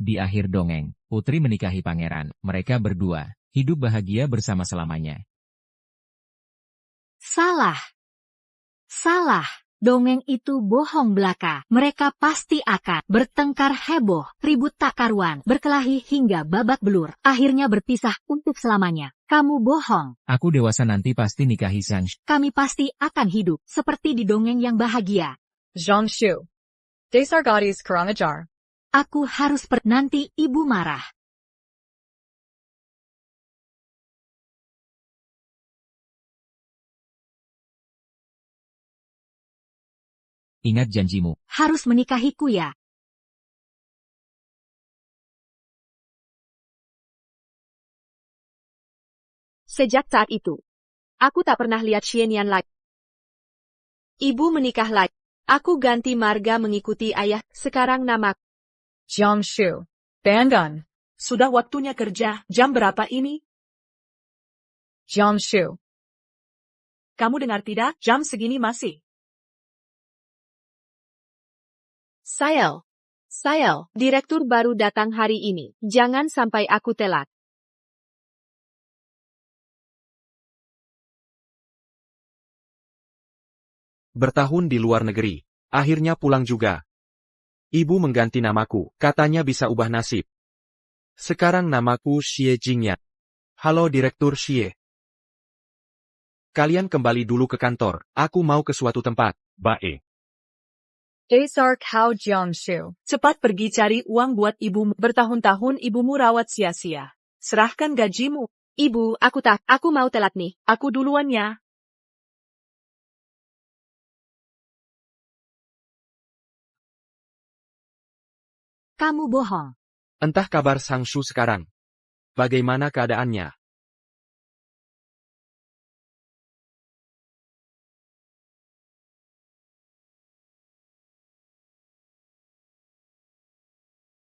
Di akhir dongeng, putri menikahi pangeran. Mereka berdua hidup bahagia bersama selamanya. Salah. Salah. Dongeng itu bohong belaka. Mereka pasti akan bertengkar heboh, ribut tak karuan, berkelahi hingga babak belur. Akhirnya berpisah untuk selamanya. Kamu bohong. Aku dewasa nanti pasti nikahi Zhang. Kami pasti akan hidup seperti di dongeng yang bahagia. Zhang Shu. Dasar gadis kurang ajar. Aku harus nanti ibu marah. Ingat janjimu. Harus menikahiku ya. Sejak saat itu, aku tak pernah lihat Xianian lagi. Ibu menikah lagi. Aku ganti marga mengikuti ayah. Sekarang nama Zhang Shu. Bangun. Sudah waktunya kerja. Jam berapa ini? Zhang Shu. Kamu dengar tidak? Jam segini masih. Sayal, direktur baru datang hari ini. Jangan sampai aku telat. Bertahun di luar negeri, akhirnya pulang juga. Ibu mengganti namaku, katanya bisa ubah nasib. Sekarang namaku Xie Jingyan. Halo Direktur Xie. Kalian kembali dulu ke kantor, aku mau ke suatu tempat. Bae. Dasar kau Zhang Shu. Cepat pergi cari uang buat ibumu. Bertahun-tahun ibumu rawat sia-sia. Serahkan gajimu. Ibu, aku mau telat nih. Aku duluan ya. Kamu bohong. Entah kabar Zhang Shu sekarang. Bagaimana keadaannya?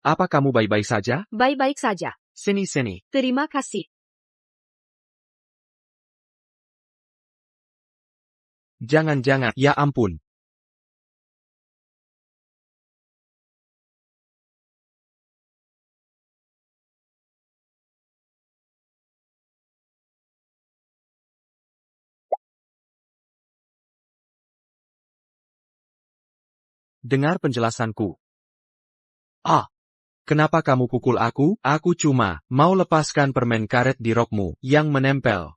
Apa kamu baik-baik saja? Baik-baik saja. Sini. Terima kasih. Jangan, ya ampun. Dengar penjelasanku. Kenapa kamu pukul aku? Aku cuma mau lepaskan permen karet di rokmu yang menempel.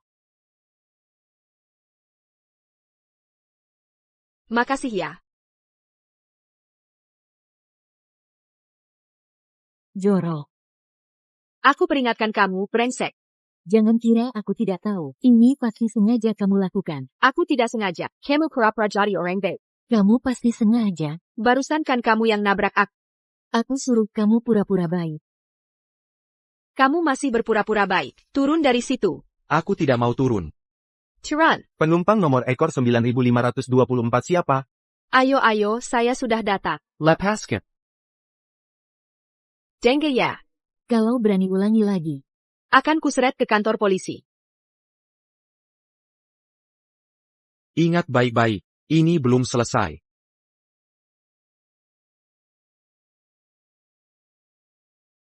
Makasih ya. Jorok. Aku peringatkan kamu, brengsek. Jangan kira aku tidak tahu. Ini pasti sengaja kamu lakukan. Aku tidak sengaja. Kamu pura-pura jadi orang baik. Kamu pasti sengaja. Barusan kan kamu yang nabrak aku. Aku suruh kamu pura-pura baik. Kamu masih berpura-pura baik. Turun dari situ. Aku tidak mau turun. Turun. Penumpang nomor ekor 9524 siapa? Ayo, saya sudah datang. Lepaskan. Denge ya. Kalau berani ulangi lagi. Akan kuseret ke kantor polisi. Ingat baik-baik, ini belum selesai.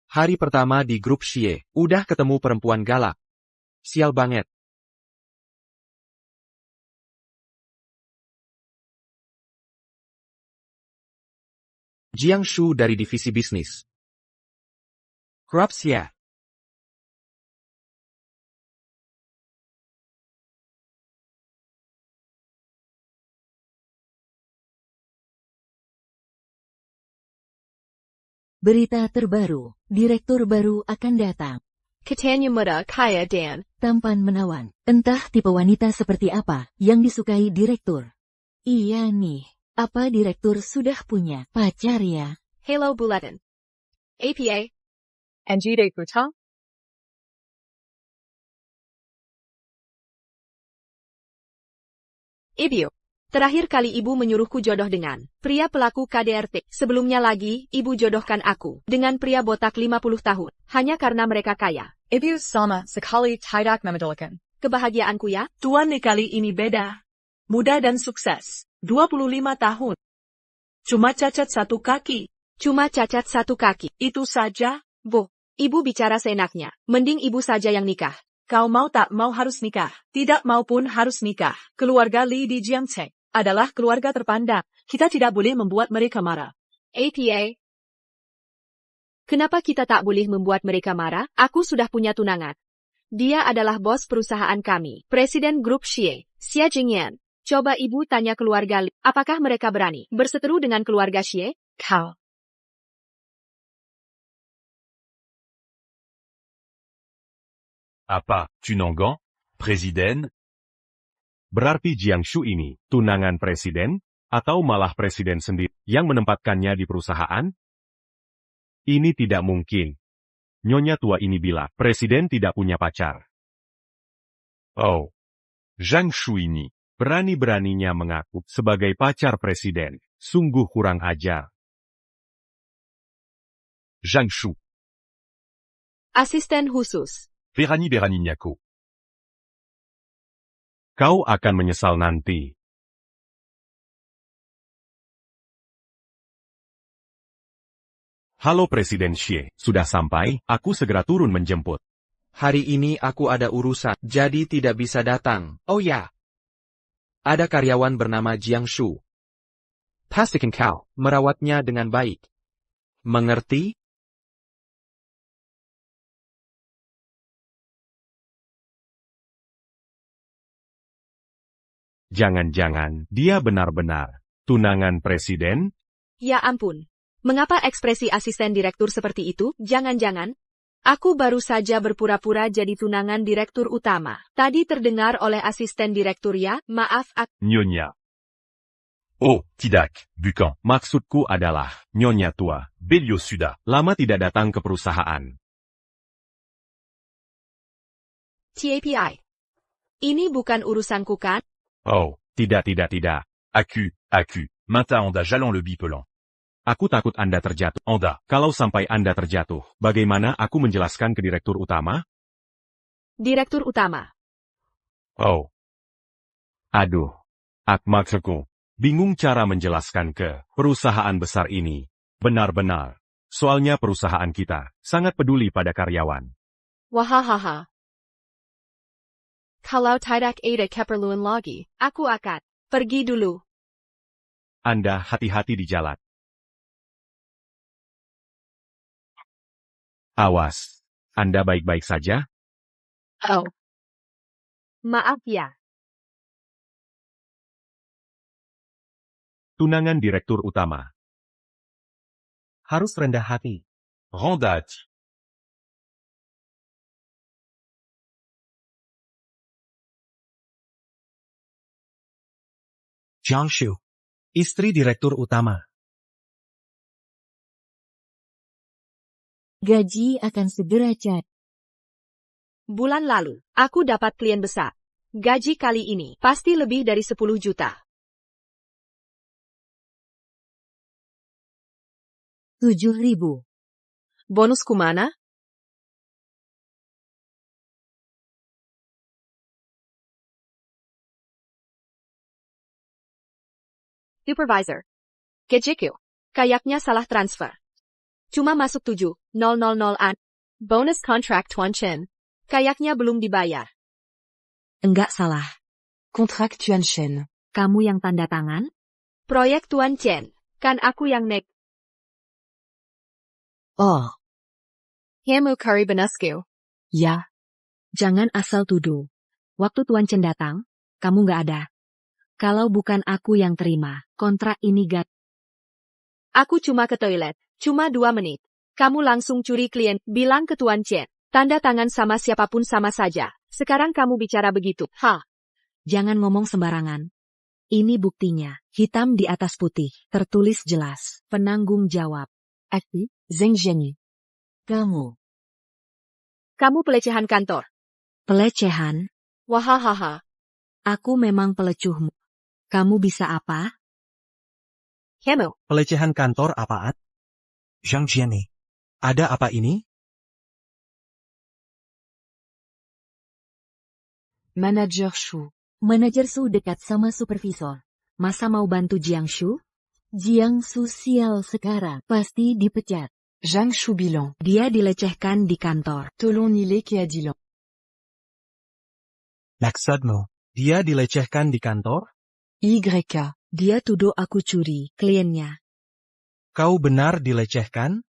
Hari pertama di grup Xie, udah ketemu perempuan galak. Sial banget. Jiang Shu dari divisi bisnis. Krups ya. Berita terbaru, direktur baru akan datang. Katanya muda kaya dan. Tampan menawan. Entah tipe wanita seperti apa yang disukai direktur. Iya nih, apa direktur sudah punya pacar ya? Hello Bulletin. APA. NGD Kuta. Ibu. Terakhir kali ibu menyuruhku jodoh dengan pria pelaku KDRT. Sebelumnya lagi, ibu jodohkan aku dengan pria botak 50 tahun. Hanya karena mereka kaya. Ibu sama sekali tidak memadilkan. Kebahagiaanku ya. Tuan kali ini beda. Muda dan sukses. 25 tahun. Cuma cacat satu kaki. Cuma cacat satu kaki. Itu saja. Boh, ibu bicara seenaknya. Mending ibu saja yang nikah. Kau mau tak mau harus nikah. Tidak mau pun harus nikah. Keluarga Li di Jiangceng adalah keluarga terpandang. Kita tidak boleh membuat mereka marah. APA. Kenapa kita tak boleh membuat mereka marah? Aku sudah punya tunangan. Dia adalah bos perusahaan kami. Presiden grup Xie, Xia Jingyan. Coba ibu tanya keluarga Li, apakah mereka berani berseteru dengan keluarga Xie? Kau. Apa, tunangan? Presiden? Berarti Jiangshu ini, tunangan presiden? Atau malah presiden sendiri yang menempatkannya di perusahaan? Ini tidak mungkin. Nyonya tua ini bilang, presiden tidak punya pacar. Oh. Zhang Shu ini, berani-beraninya mengaku sebagai pacar presiden. Sungguh kurang ajar. Zhang Shu. Asisten khusus. Berani-berani nyaku. Kau akan menyesal nanti. Halo Presiden Xie, sudah sampai, aku segera turun menjemput. Hari ini aku ada urusan, jadi tidak bisa datang. Oh ya. Ada karyawan bernama Jiangshu. Pastikan kau merawatnya dengan baik. Mengerti? Jangan-jangan, dia benar-benar tunangan presiden? Ya ampun. Mengapa ekspresi asisten direktur seperti itu? Jangan-jangan. Aku baru saja berpura-pura jadi tunangan direktur utama. Tadi terdengar oleh asisten direktur ya, maaf Nyonya. Oh, tidak, bukan. Maksudku adalah, Nyonya tua, beliau sudah lama tidak datang ke perusahaan. TAPI. Ini bukan urusanku kan? Oh, tidak. Aku, Mata Anda jalan lebih pelan. Aku takut Anda terjatuh. Anda, kalau sampai Anda terjatuh, bagaimana aku menjelaskan ke direktur utama? Direktur utama. Oh. Aduh. Maksudku, bingung cara menjelaskan ke perusahaan besar ini. Benar-benar. Soalnya perusahaan kita sangat peduli pada karyawan. Wahahaha. Kalau tidak ada keperluan lagi, aku akan pergi dulu. Anda hati-hati di jalan. Awas. Anda baik-baik saja? Oh. Maaf ya. Tunangan direktur utama. Harus rendah hati. Rendat. Jiangshu. Istri direktur utama. Gaji akan segera cair. Bulan lalu, aku dapat klien besar. Gaji kali ini pasti lebih dari 10 juta. 7.000. Bonusku mana? Supervisor. Kejiku. Kayaknya salah transfer. Cuma masuk 7.000-an. Bonus contract Tuan Chen. Kayaknya belum dibayar. Enggak salah. Contract Tuan Chen. Kamu yang tanda tangan? Proyek Tuan Chen. Kan aku yang nek. Oh, Kamu Kari Benasku. ya. Jangan asal tuduh. Waktu Tuan Chen datang, kamu nggak ada. Kalau bukan aku yang terima, kontrak ini gak. Aku cuma ke toilet. Cuma 2 menit. Kamu langsung curi klien, bilang ke Tuan Chen. Tanda tangan sama siapapun sama saja. Sekarang kamu bicara begitu. Jangan ngomong sembarangan. Ini buktinya, hitam di atas putih, tertulis jelas. Penanggung jawab. Aku, Zheng Zhenyi. Kamu. Kamu pelecehan kantor. Pelecehan? Wahahaha. Aku memang pelecuhmu. Kamu bisa apa? Kamu. Pelecehan kantor apaan? Zhang Jiani. Ada apa ini? Manager Shu. Manajer Su dekat sama supervisor. Masa mau bantu Jiangshu? Jiangsu sial sekarang, pasti dipecat. Zhang Shu bilan. Dia dilecehkan di kantor. Tolong nilai keadilan. Maksudmu, dia dilecehkan di kantor? YK. Dia tuduh aku curi, kliennya. Kau benar dilecehkan?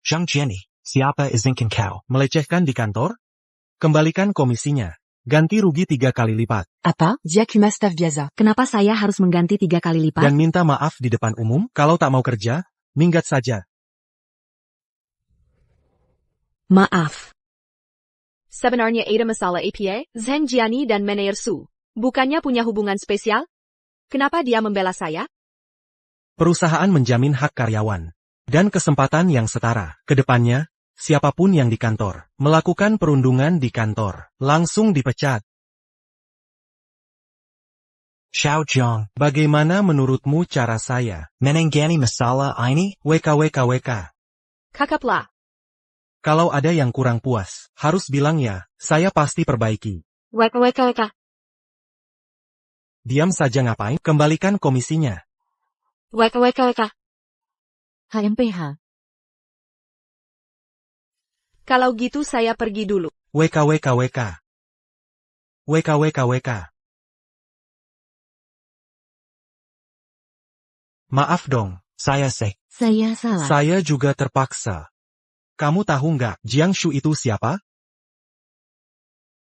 Zhang Jiani, siapa izinkan kau melecehkan di kantor? Kembalikan komisinya. Ganti rugi 3 kali lipat. Apa? Diakuma staff biasa. Kenapa saya harus mengganti 3 kali lipat? Dan minta maaf di depan umum. Kalau tak mau kerja, minggat saja. Maaf. Sebenarnya Ada masalah APA, Zheng Jiani dan Manager Su. Bukannya punya hubungan spesial? Kenapa dia membela saya? Perusahaan menjamin hak karyawan dan kesempatan yang setara. Kedepannya, siapapun yang di kantor melakukan perundungan di kantor langsung dipecat. Xiao Jiang, bagaimana menurutmu cara saya menangani masalah ini? WKWKWK. Kakaplah. Kalau ada yang kurang puas, harus bilang ya, saya pasti perbaiki. WKWKWK. Diam saja ngapain? Kembalikan komisinya. WKWKWK. HMPH. Kalau gitu saya pergi dulu. WKWKWK. WKWKWK. Maaf dong, saya Saya salah. Saya juga terpaksa. Kamu tahu nggak, Jiang Shu itu siapa?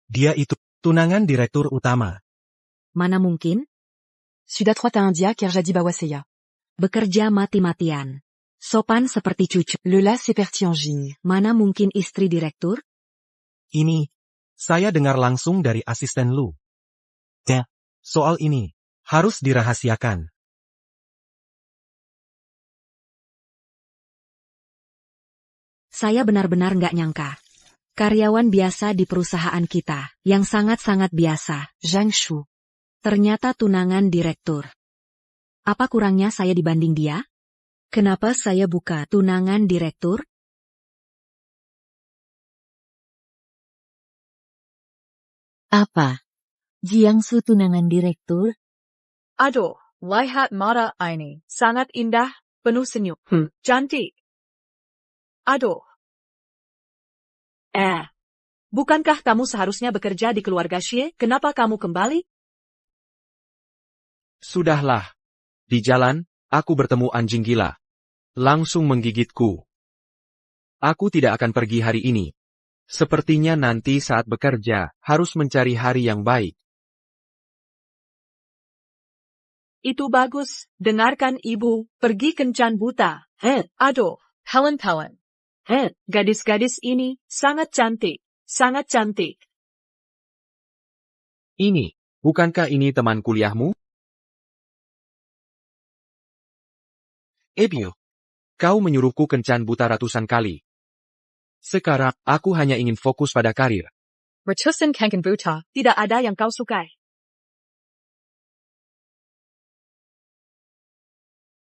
Dia itu tunangan direktur utama. Mana mungkin? Sudah trois India car jadi bawa saya. Bekerja mati-matian. Sopan seperti cucu. Lola seperti anjing. Mana mungkin istri direktur? Ini, saya dengar langsung dari asisten lu. Soal ini, harus dirahasiakan. Saya benar-benar nggak nyangka. Karyawan biasa di perusahaan kita, yang sangat-sangat biasa. Zhang Shu. Ternyata tunangan direktur. Apa kurangnya saya dibanding dia? Kenapa saya buka tunangan direktur? Apa? Jiang Shu tunangan direktur? Aduh, lihat mata ini. Sangat indah, penuh senyum. Cantik. Aduh. Bukankah kamu seharusnya bekerja di keluarga Xie? Kenapa kamu kembali? Sudahlah. Di jalan, aku bertemu anjing gila. Langsung menggigitku. Aku tidak akan pergi hari ini. Sepertinya nanti saat bekerja, harus mencari hari yang baik. Itu bagus. Dengarkan ibu, pergi kencan buta. Aduh, Helen. gadis-gadis ini sangat cantik. Sangat cantik. Ini, bukankah ini teman kuliahmu? Ebio, kau menyuruhku kencan buta ratusan kali. Sekarang, aku hanya ingin fokus pada karir. Ratusan kangen buta. Tidak ada yang kau sukai.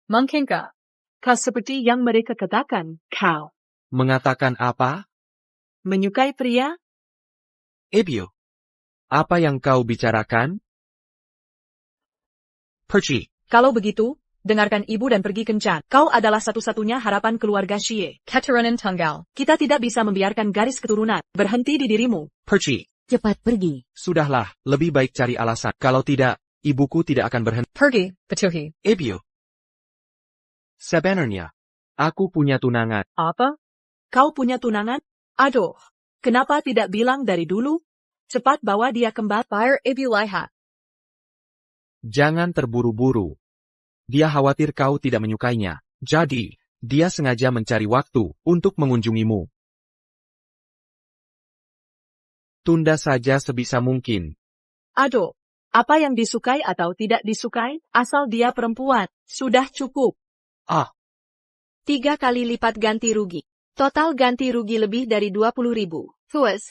Mungkinkah? Kau seperti yang mereka katakan, kau Mengatakan apa? menyukai pria? Ebio, apa yang kau bicarakan? Perci, Kalau begitu, dengarkan ibu dan pergi kencan. Kau adalah satu-satunya harapan keluarga Xie. Keturunan tunggal. Kita tidak bisa membiarkan garis keturunan berhenti di dirimu. Perci, Cepat pergi. sudahlah, lebih baik cari alasan. Kalau tidak, ibuku tidak akan berhenti. Pergi, Patuhi. Ebio, sebenarnya, aku punya tunangan. Apa? Kau punya tunangan? Aduh, kenapa tidak bilang dari dulu? Cepat bawa dia kembali. Fire Ibu Lihat. Jangan terburu-buru. Dia khawatir kau tidak menyukainya. Jadi, dia sengaja mencari waktu untuk mengunjungimu. Tunda saja sebisa mungkin. Aduh, apa yang disukai atau tidak disukai, asal dia perempuan, sudah cukup. 3 kali lipat ganti rugi. Total ganti rugi lebih dari 20.000. Puas.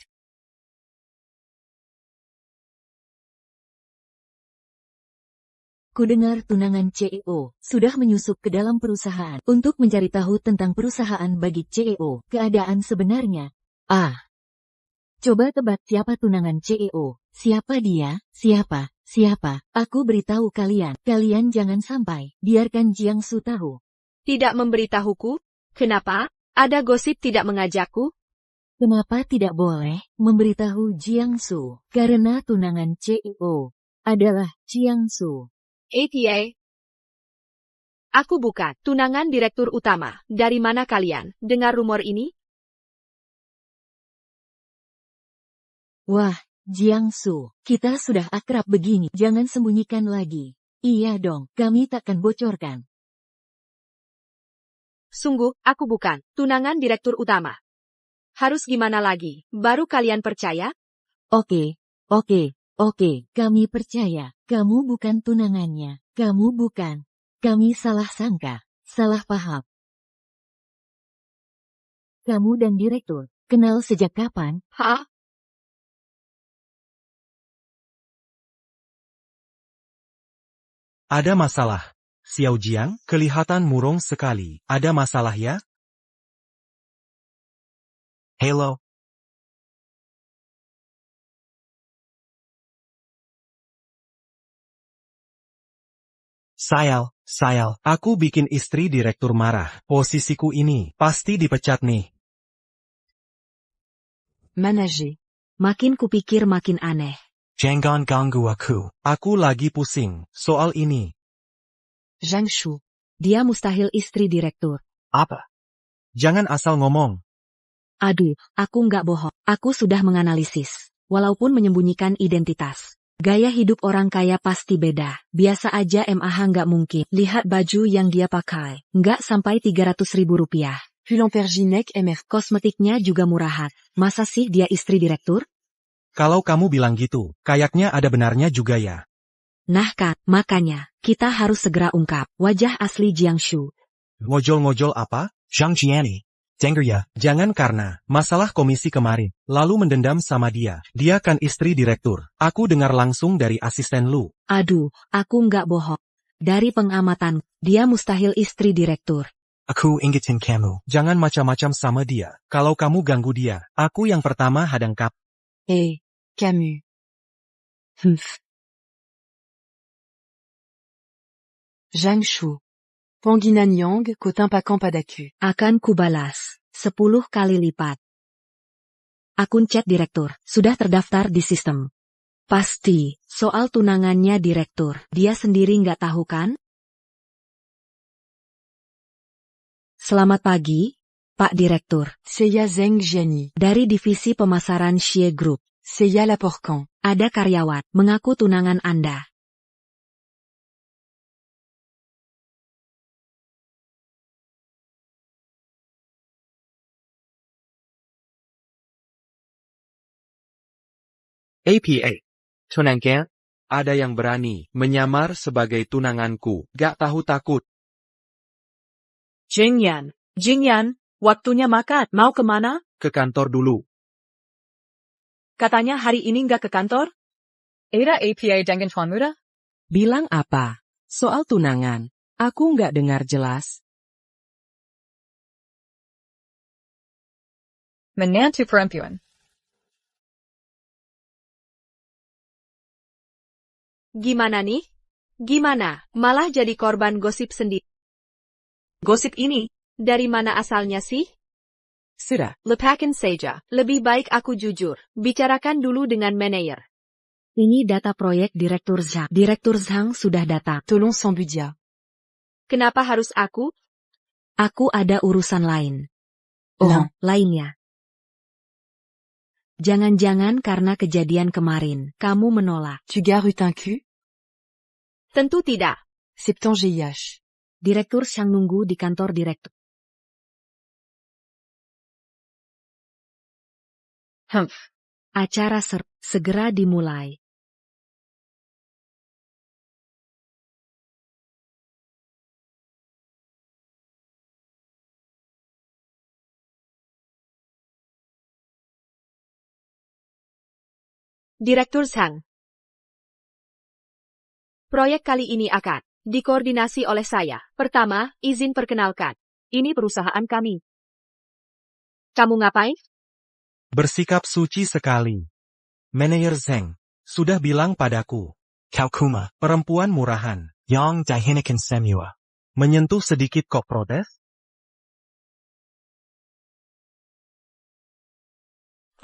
Kudengar tunangan CEO sudah menyusup ke dalam perusahaan untuk mencari tahu tentang perusahaan bagi CEO. Keadaan sebenarnya. Coba tebak siapa tunangan CEO. Siapa dia? Siapa? Siapa? Aku beritahu kalian. Kalian jangan sampai. Biarkan Jiangsu tahu. Tidak memberitahuku? Kenapa? Ada gosip tidak mengajakku? Kenapa tidak boleh memberitahu Jiangsu? Karena tunangan CEO adalah Jiangsu. ATA. Aku bukan tunangan direktur utama. Dari mana kalian dengar rumor ini? Wah, Jiangsu, kita sudah akrab begini. Jangan sembunyikan lagi. Iya dong, kami takkan bocorkan. Sungguh, aku bukan tunangan direktur utama. Harus gimana lagi? Baru kalian percaya? Oke, kami percaya. Kamu bukan tunangannya. Kamu bukan. Kami salah sangka, salah paham. Kamu dan direktur, kenal sejak kapan? Hah? Ada masalah. Xiao Jiang, kelihatan murung sekali. Ada masalah ya? Hello. Sayal, aku bikin istri direktur marah. Posisiku ini pasti dipecat nih. Manager. Makin kupikir makin aneh. Jangan ganggu aku. Aku lagi pusing soal ini. Zhang Shu. Dia mustahil istri direktur. Apa? Jangan asal ngomong. Aduh, aku nggak bohong. Aku sudah menganalisis. Walaupun menyembunyikan identitas. Gaya hidup orang kaya pasti beda. Biasa aja MAH nggak mungkin. Lihat baju yang dia pakai. Nggak sampai 300.000 rupiah. Pull en perginek MR. Kosmetiknya juga murahan. Masa sih dia istri direktur? Kalau kamu bilang gitu, kayaknya ada benarnya juga ya. Nah kan, makanya, kita harus segera ungkap wajah asli Jiangsu. Ngojol-ngojol apa? Zhang Jiani. Denger ya, jangan karena masalah komisi kemarin, lalu mendendam sama dia. Dia kan istri direktur. Aku dengar langsung dari asisten lu. Aduh, aku nggak bohong. Dari pengamatan, dia mustahil istri direktur. Aku ingetin kamu. Jangan macam-macam sama dia. Kalau kamu ganggu dia, aku yang pertama hadang kap. Camus. Zhang Shu. Panginan Yang, Cotin Pakan Padaku. Akan kubalas 10 kali lipat. Akun chat direktur sudah terdaftar di sistem. Pasti, soal tunangannya direktur, dia sendiri nggak tahu kan? Selamat pagi, Pak Direktur. Seiya Zheng Jiani. Dari divisi pemasaran Xie Group. Seiya Laporcan. Ada karyawan mengaku tunangan Anda. APA. Tunangan? Ada yang berani menyamar sebagai tunanganku. Gak tahu takut. Jingyan, waktunya makan. Mau kemana? Ke kantor dulu. Katanya hari ini nggak ke kantor? Ada APA dengan Tuan Muda? Bilang apa? Soal tunangan. Aku nggak dengar jelas. Menantu perempuan. Gimana nih? Gimana? Malah jadi korban gosip sendiri. Gosip ini? Dari mana asalnya sih? Sudah. Lepakan saja. Lebih baik aku jujur. Bicarakan dulu dengan manajer. Ini data proyek Direktur Zhang. Direktur Zhang sudah datang. Tolong sans budget. Kenapa harus aku? Aku ada urusan lain. Oh, lainnya. Jangan-jangan karena kejadian kemarin, kamu menolak. Tu gares un cul? Tentu tidak. Septembre GIH. Direktur Zhang nunggu di kantor direktur. Acara segera dimulai. Direktur Zhang. Proyek kali ini akan dikoordinasi oleh saya. Pertama, izin perkenalkan. Ini perusahaan kami. Kamu ngapain? Bersikap suci sekali. Manajer Zheng sudah bilang padaku. Kaukuma, perempuan murahan. Yang Jahinikan Semua. Menyentuh sedikit kok protes?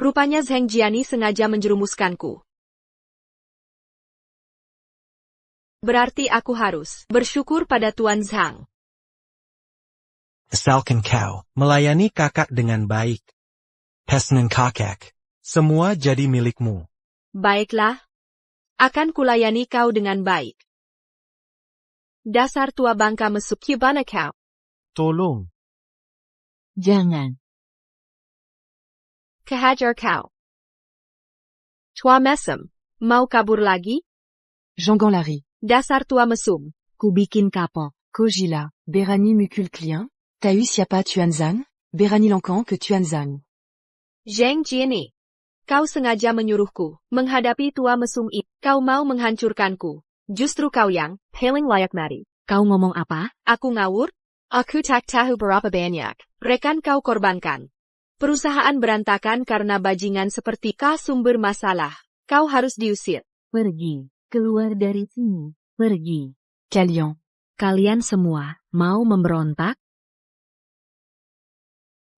Rupanya Zheng Jiani sengaja menjerumuskanku. Berarti aku harus bersyukur pada Tuan Zhang. Asalkan kau melayani kakak dengan baik. Pesanan kakak. Semua jadi milikmu. Baiklah. Akan kulayani kau dengan baik. Dasar tua bangka mesuk, gimana kau? Tolong. Jangan. Kehajar kau. Tua mesem, mau kabur lagi? Jangan lari. Dasar tua mesum. Ku bikin kapok. Kojila, Berani Mukul Clien. T'as eu siapa Tuanzang? Berani Lankan ke Tuanzang. Zheng Jiani. Kau sengaja menyuruhku menghadapi tua mesum itu. Kau mau menghancurkanku. Justru kau yang paling layak mati. Kau ngomong apa? Aku ngawur? Aku tak tahu berapa banyak rekan kau korbankan. Perusahaan berantakan karena bajingan seperti kau sumber masalah. Kau harus diusir. Pergi. Keluar dari sini. Pergi. Kalian. Kalian semua mau memberontak?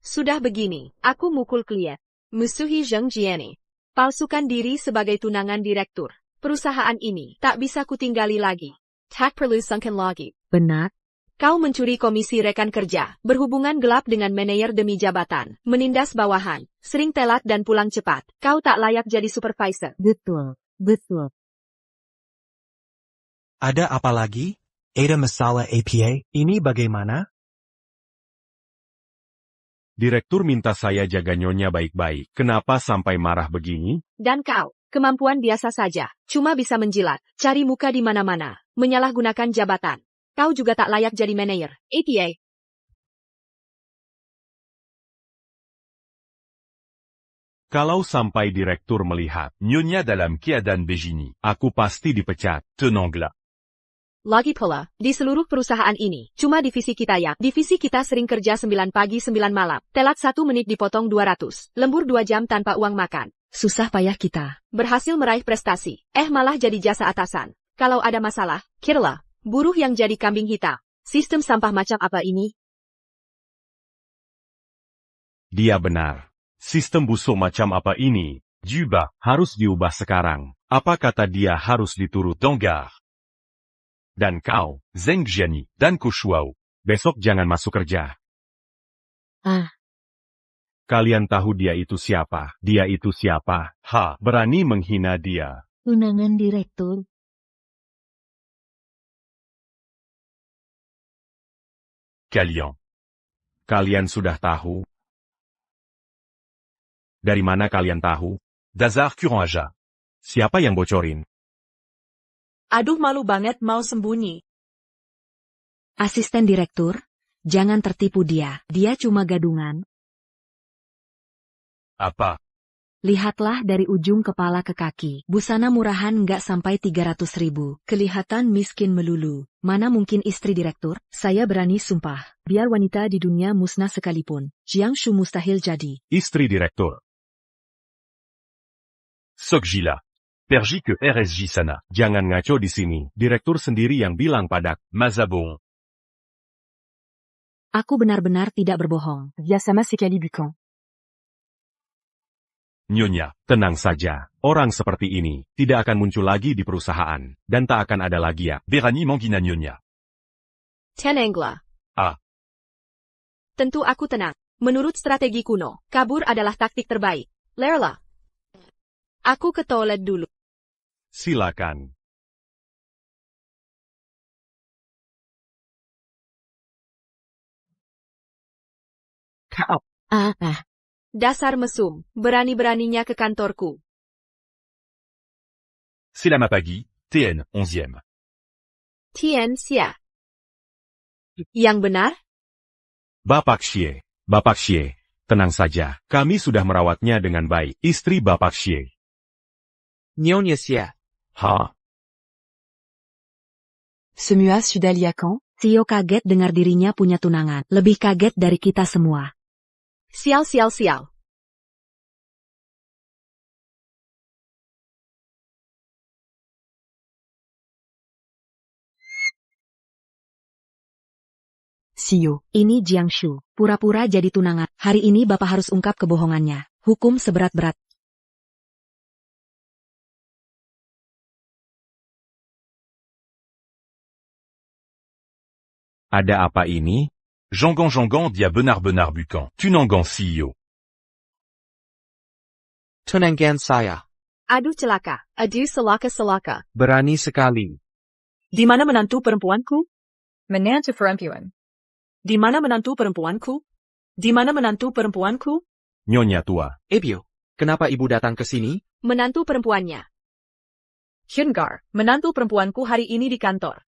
Sudah begini, aku mukul klien. Musuhi Zheng Jiani. Palsukan diri sebagai tunangan direktur. Perusahaan ini tak bisa kutinggali lagi. Tak perlu sungkan lagi. Benar. Kau mencuri komisi rekan kerja, berhubungan gelap dengan manajer demi jabatan, menindas bawahan, sering telat dan pulang cepat. Kau tak layak jadi supervisor. Betul. Betul. Ada apa lagi? Ada masalah APA? Ini bagaimana? Direktur minta saya jaga nyonya baik-baik. Kenapa sampai marah begini? Dan kau, kemampuan biasa saja, cuma bisa menjilat, cari muka di mana-mana, menyalahgunakan jabatan. Kau juga tak layak jadi manajer, APA. Kalau sampai direktur melihat nyonya dalam keadaan begini, aku pasti dipecat. Tenanglah. Lagi pula, di seluruh perusahaan ini, cuma divisi kita yang, divisi kita sering kerja 9 pagi 9 malam, telat 1 menit dipotong 200, lembur 2 jam tanpa uang makan. Susah payah kita. Berhasil meraih prestasi, malah jadi jasa atasan. Kalau ada masalah, kiralah, buruh yang jadi kambing hitam. Sistem sampah macam apa ini? Dia benar. Sistem busuk macam apa ini? Juga harus diubah sekarang. Apa kata dia harus diturut donggar? Dan kau, Zheng Jiani, dan Kushuao, besok jangan masuk kerja. Kalian tahu dia itu siapa? Dia itu siapa? Berani menghina dia. Tunangan direktur. Kalian sudah tahu? Dari mana kalian tahu? Dazar Kuraja. Siapa yang bocorin? Aduh, malu banget mau sembunyi. Asisten direktur, jangan tertipu dia. Dia cuma gadungan. Apa? Lihatlah dari ujung kepala ke kaki. Busana murahan nggak sampai 300.000. Kelihatan miskin melulu. Mana mungkin istri direktur? Saya berani sumpah. Biar wanita di dunia musnah sekalipun. Jiangshu mustahil jadi. Istri direktur. Sokjila. Pergi ke RSJ sana. Jangan ngaco di sini. Direktur sendiri yang bilang padak. Mazabong. Aku benar-benar tidak berbohong. Via sama sekali bukan. Nyonya, tenang saja. Orang seperti ini tidak akan muncul lagi di perusahaan. Dan tak akan ada lagi ya. Berani menghina nyonya. Tenanglah. Tentu aku tenang. Menurut strategi kuno, kabur adalah taktik terbaik. Lerlah. Aku ke toilet dulu. Silakan. Kau. Dasar mesum, berani-beraninya ke kantorku. Selamat pagi, TN 11e. Tien Xia. Yang benar? Bapak Xie, tenang saja. Kami sudah merawatnya dengan baik. Istri Bapak Xie. Nyonya Xia. Semua sudah liakan? Sio kaget dengar dirinya punya tunangan. Lebih kaget dari kita semua. Sial. CEO. Ini Jiangshu, pura-pura jadi tunangan. Hari ini Bapak harus ungkap kebohongannya. Hukum seberat-berat. Ada apa ini? Jangan dia benar-benar bukan. Tunangan CEO. Tunangan saya. Aduh celaka. Aduh selaka-selaka. Berani sekali. Di mana menantu perempuanku? Menantu perempuan. Di mana menantu perempuanku? Di mana menantu perempuanku? Nyonya tua. Ibu, kenapa ibu datang ke sini? Menantu perempuannya. Hyungar, menantu perempuanku hari ini di kantor.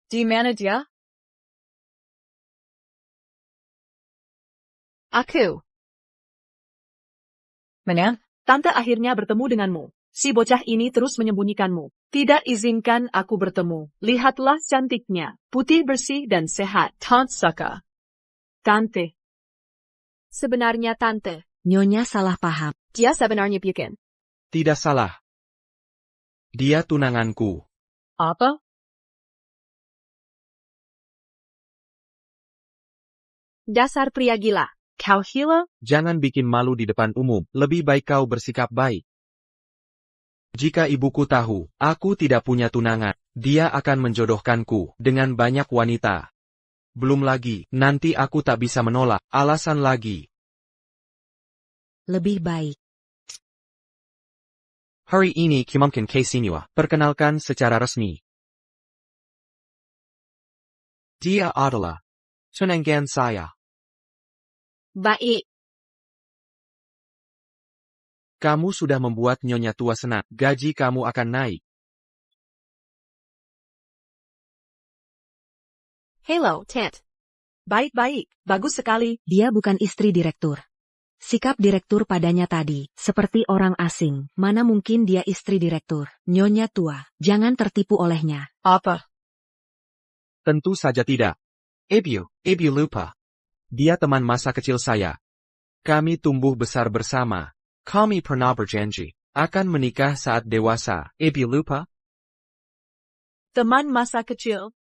Di mana dia? Aku. Menan? Tante akhirnya bertemu denganmu. Si bocah ini terus menyembunyikanmu. Tidak izinkan aku bertemu. Lihatlah cantiknya. Putih bersih dan sehat. Tante Saka. Tante. Sebenarnya tante. Nyonya salah paham. Dia sebenarnya bukan. Tidak salah. Dia tunanganku. Apa? Dasar pria gila. Kau gila? Jangan bikin malu di depan umum. Lebih baik kau bersikap baik. Jika ibuku tahu, aku tidak punya tunangan, dia akan menjodohkanku dengan banyak wanita. Belum lagi, nanti aku tak bisa menolak. Alasan lagi. Lebih baik. Hari ini Kimamkin Kaisiniwa. Perkenalkan secara resmi. Dia adalah tunangan saya. Baik. Kamu sudah membuat Nyonya tua senang. Gaji kamu akan naik. Hello, Ted. Baik-baik. Bagus sekali. Dia bukan istri direktur. Sikap direktur padanya tadi, seperti orang asing. Mana mungkin dia istri direktur? Nyonya tua, jangan tertipu olehnya. Apa? Tentu saja tidak. Ibu lupa. Dia teman masa kecil saya. Kami tumbuh besar bersama. Kami pernah berjanji akan menikah saat dewasa. Ibu lupa? Teman masa kecil.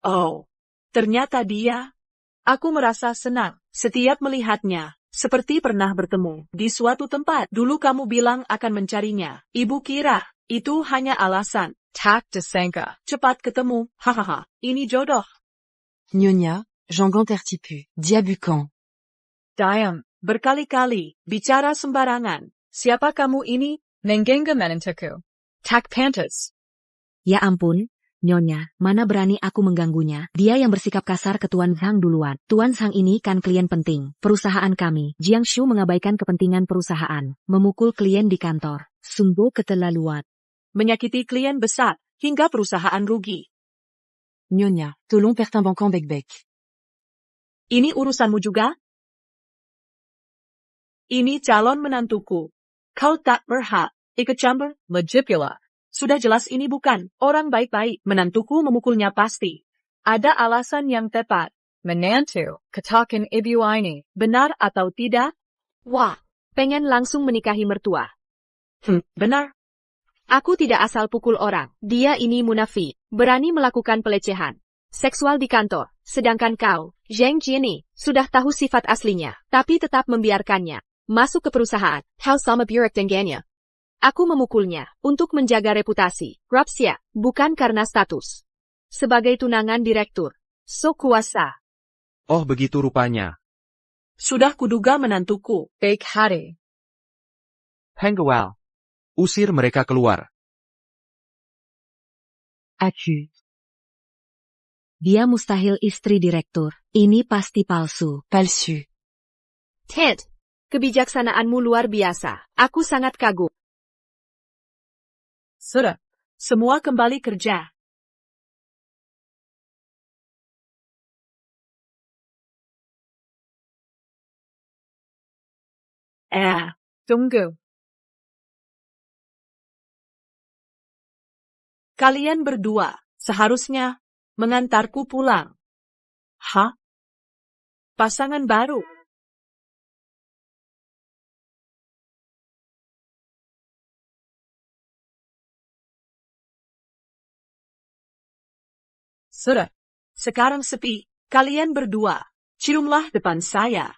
Oh, ternyata dia. Aku merasa senang setiap melihatnya. Seperti pernah bertemu di suatu tempat. Dulu kamu bilang akan mencarinya. Ibu kira itu hanya alasan. Tak disangka. Cepat ketemu. Hahaha. Ini jodoh. Nyonya, Jangan tertipu. Dia bukan. Diam. Berkali-kali bicara sembarangan. Siapa kamu ini? Nengenga menantuku. Tak pantas. Ya ampun, Nyonya, mana berani aku mengganggunya. Dia yang bersikap kasar ke Tuan Zhang duluan. Tuan Zhang ini kan klien penting. Perusahaan kami. Jiangshu mengabaikan kepentingan perusahaan. Memukul klien di kantor. Sungguh keterlaluan. Menyakiti klien besar, hingga perusahaan rugi. Nyonya, tolong pertimbangkan baik-baik. Ini urusanmu juga? Ini calon menantuku. Kau tak berhak ikut campur. Legipula. Sudah jelas ini bukan orang baik-baik. Menantuku memukulnya pasti. Ada alasan yang tepat. Menantu. Katakan ibu ini. Benar atau tidak? Wah, pengen langsung menikahi mertua. Benar. Aku tidak asal pukul orang. Dia ini munafik. Berani melakukan pelecehan seksual di kantor. Sedangkan kau, Zhang Jiani, sudah tahu sifat aslinya, tapi tetap membiarkannya masuk ke perusahaan. Hal sama buruk dengannya. Aku memukulnya untuk menjaga reputasi. Rapsia, bukan karena status. Sebagai tunangan direktur. So kuasa. Oh begitu rupanya. Sudah kuduga menantuku. Baik hati. Hengwal. Usir mereka keluar. Aku. Dia mustahil istri direktur. Ini pasti palsu. Palsu. Ted, kebijaksanaanmu luar biasa. Aku sangat kagum. Sudah. Semua kembali kerja. Tunggu. Kalian berdua seharusnya mengantarku pulang. Hah? Pasangan baru. Sudah. Sekarang sepi. Kalian berdua. Ciumlah depan saya.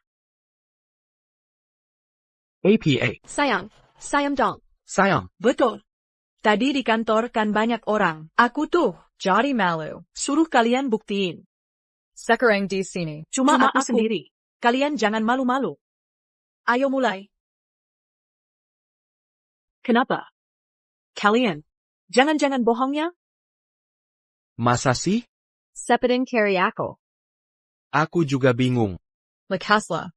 APA. Sayang dong. Sayang. Betul. Tadi di kantor kan banyak orang. Aku tuh. Jadi malu. Suruh kalian buktiin. Sekarang di sini. Cuma aku sendiri. Kalian jangan malu-malu. Ayo mulai. Kenapa? Kalian. Jangan-jangan bohongnya? Masa sih? Sepedin carry ako. Aku juga bingung. Lekaslah.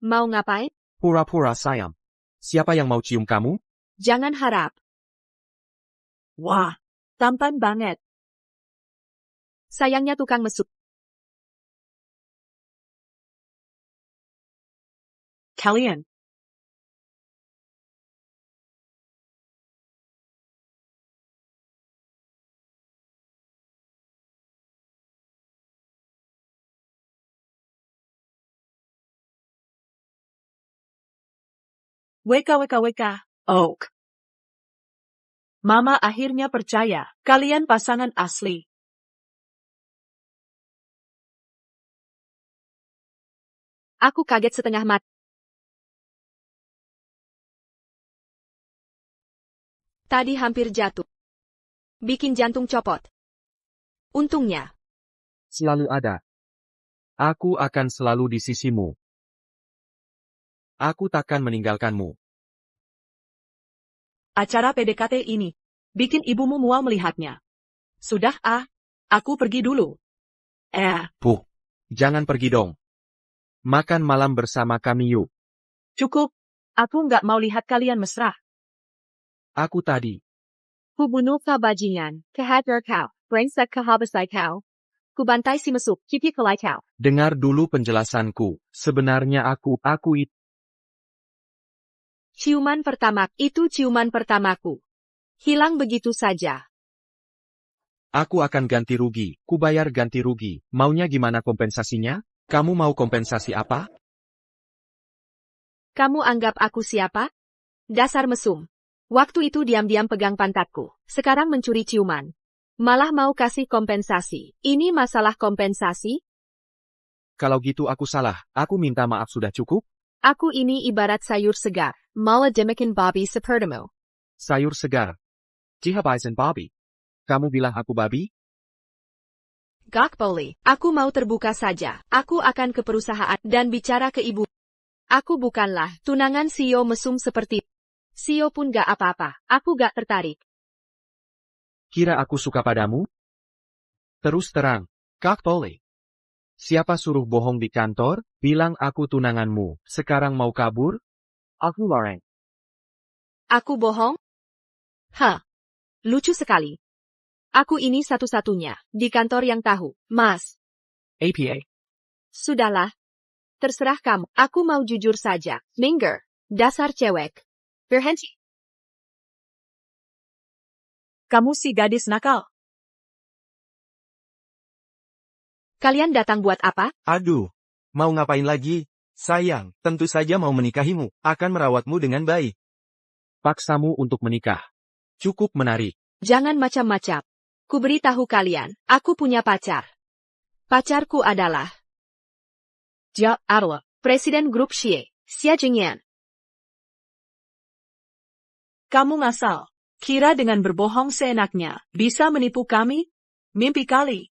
Mau ngapain? Pura-pura sayang. Siapa yang mau cium kamu? Jangan harap. Wah, tampan banget. Sayangnya tukang mesum. Kalian. WKWKWK. Oak. Mama akhirnya percaya. Kalian pasangan asli. Aku kaget setengah mati. Tadi hampir jatuh. Bikin jantung copot. Untungnya. Selalu ada. Aku akan selalu di sisimu. Aku takkan meninggalkanmu. Acara PDKT ini. Bikin ibumu mual melihatnya. Sudah aku pergi dulu. Puh, jangan pergi dong. Makan malam bersama kami yuk. Cukup. Aku nggak mau lihat kalian mesra. Aku tadi. Kubunuh ka bajingan, kehajar kau, brengsek kehabisai kau. Kubantai si mesuk, kipi kelai kau. Dengar dulu penjelasanku. Sebenarnya aku itu. Ciuman pertama, itu ciuman pertamaku. Hilang begitu saja. Aku akan ganti rugi. Kubayar ganti rugi. Maunya gimana kompensasinya? Kamu mau kompensasi apa? Kamu anggap aku siapa? Dasar mesum. Waktu itu diam-diam pegang pantatku. Sekarang mencuri ciuman. Malah mau kasih kompensasi. Ini masalah kompensasi? Kalau gitu aku salah. Aku minta maaf sudah cukup? Aku ini ibarat sayur segar. Malah demikian babi sepertimu. Sayur segar. Jihabaisan babi. Kamu bilang aku babi? Gak boleh. Aku mau terbuka saja. Aku akan ke perusahaan dan bicara ke ibu. Aku bukanlah tunangan CEO mesum seperti. CEO pun gak apa-apa. Aku gak tertarik. Kira aku suka padamu? Terus terang. Gak boleh. Siapa suruh bohong di kantor? Bilang aku tunanganmu. Sekarang mau kabur? Aku Loreng. Aku bohong? Hah. Lucu sekali. Aku ini satu-satunya di kantor yang tahu, Mas. APA. Sudahlah. Terserah kamu. Aku mau jujur saja. Minger. Dasar cewek. Berhenti. Kamu si gadis nakal. Kalian datang buat apa? Aduh. Mau ngapain lagi? Sayang, tentu saja mau menikahimu. Akan merawatmu dengan baik. Paksamu untuk menikah. Cukup menarik. Jangan macam-macam. Ku beritahu kalian, aku punya pacar. Pacarku adalah Presiden Grup Xie, Xia Jingyan. Kamu ngasal. Kira dengan berbohong seenaknya, bisa menipu kami? Mimpi kali.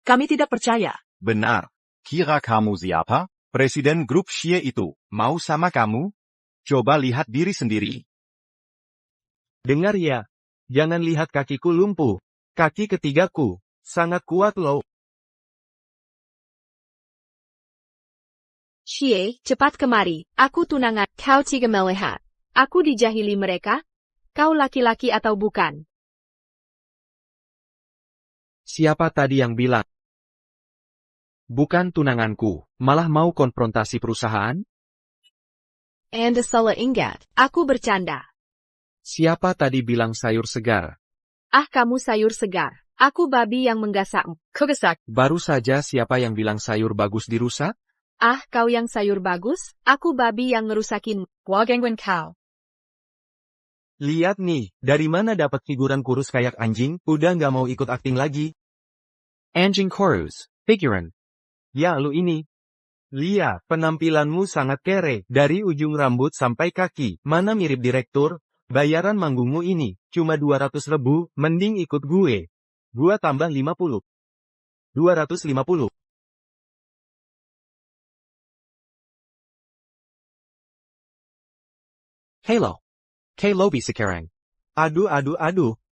Kami tidak percaya. Benar. Kira kamu siapa? Presiden Grup Xie itu. Mau sama kamu? Coba lihat diri sendiri. Dengar ya. Jangan lihat kakiku lumpuh. Kaki ketigaku. Sangat kuat loh. Xie, cepat kemari. Aku tunangan. Kau tiga melihat. Aku dijahili mereka? Kau laki-laki atau bukan? Siapa tadi yang bilang? Bukan tunanganku, malah mau konfrontasi perusahaan? Anda salah ingat. Aku bercanda. Siapa tadi bilang sayur segar? Ah, kamu sayur segar. Aku babi yang menggasakmu. Kugesak. Baru saja siapa yang bilang sayur bagus dirusak? Ah, kau yang sayur bagus? Aku babi yang ngerusakin. Wagengwen kau. Lihat nih, dari mana dapat figuran kurus kayak anjing, udah nggak mau ikut akting lagi. Anjing kurus, figuran. Ya lu ini. Lihat, penampilanmu sangat kere, dari ujung rambut sampai kaki, mana mirip direktur? Bayaran manggungmu ini, cuma 200.000, mending ikut gue. Gua tambah 50. 250. Halo. Lobi sekarang. Aduh,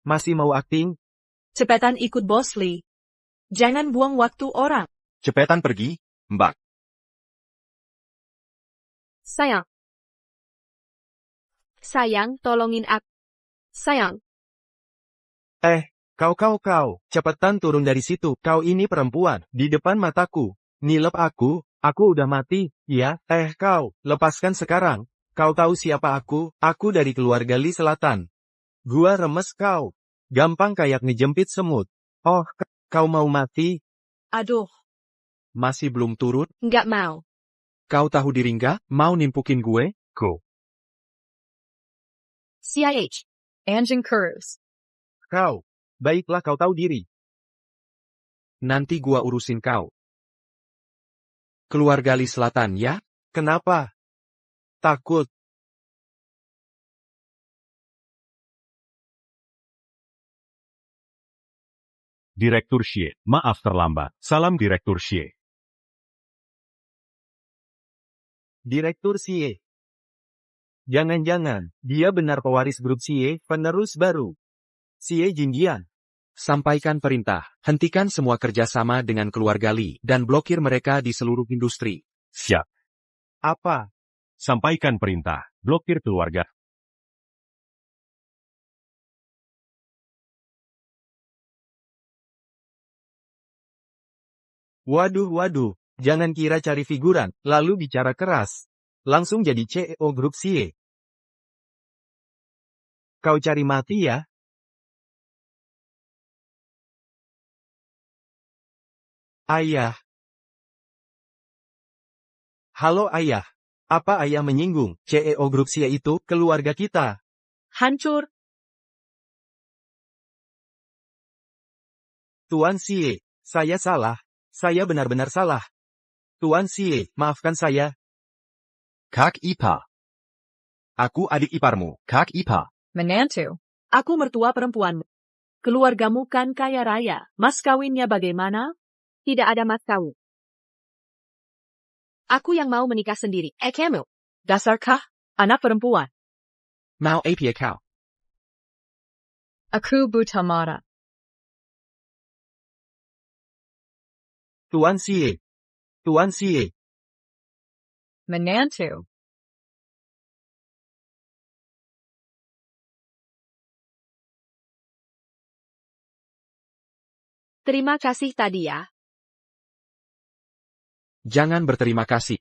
masih mau akting? Cepetan ikut Bos Lee. Jangan buang waktu orang. Cepetan pergi, Mbak. Sayang, tolongin aku. Sayang. Kau, cepetan turun dari situ, kau ini perempuan, di depan mataku. Nilep aku udah mati, ya, kau, lepaskan sekarang. Kau tahu siapa aku dari keluarga Lee Selatan. Gua remes kau. Gampang kayak ngejempit semut. Oh, kau mau mati? Aduh. Masih belum turun? Nggak mau. Kau tahu diri nggak? Mau nimpukin gue? Go. CIH. Anjing kurus. Kau. Baiklah kau tahu diri. Nanti gua urusin kau. Keluarga Lee Selatan ya? Kenapa? Takut. Direktur Xie, maaf terlambat. Salam Direktur Xie. Direktur Xie. Jangan-jangan, dia benar pewaris grup Xie, penerus baru. Xie Jingyan. Sampaikan perintah, hentikan semua kerjasama dengan keluarga Lee, dan blokir mereka di seluruh industri. Siap. Apa? Sampaikan perintah, blokir keluarga. Waduh, jangan kira cari figuran, lalu bicara keras. Langsung jadi CEO grup Xie. Kau cari mati ya? Ayah. Halo ayah. Apa ayah menyinggung, CEO grup Xie itu, keluarga kita? Hancur. Tuan Xie, saya salah. Saya benar-benar salah. Tuan Xie, maafkan saya. Kak Ipa. Aku adik iparmu, Kak Ipa. Menantu. Aku mertua perempuan. Keluargamu kan kaya raya. Mas kawinnya bagaimana? Tidak ada mas kawin. Aku yang mau menikah sendiri. Kamu. Dasarkah? Anak perempuan. Mau apa kau? Aku buta mata. Tuan Xie. Tuan Xie. Menantu. Terima kasih tadi ya. Jangan berterima kasih.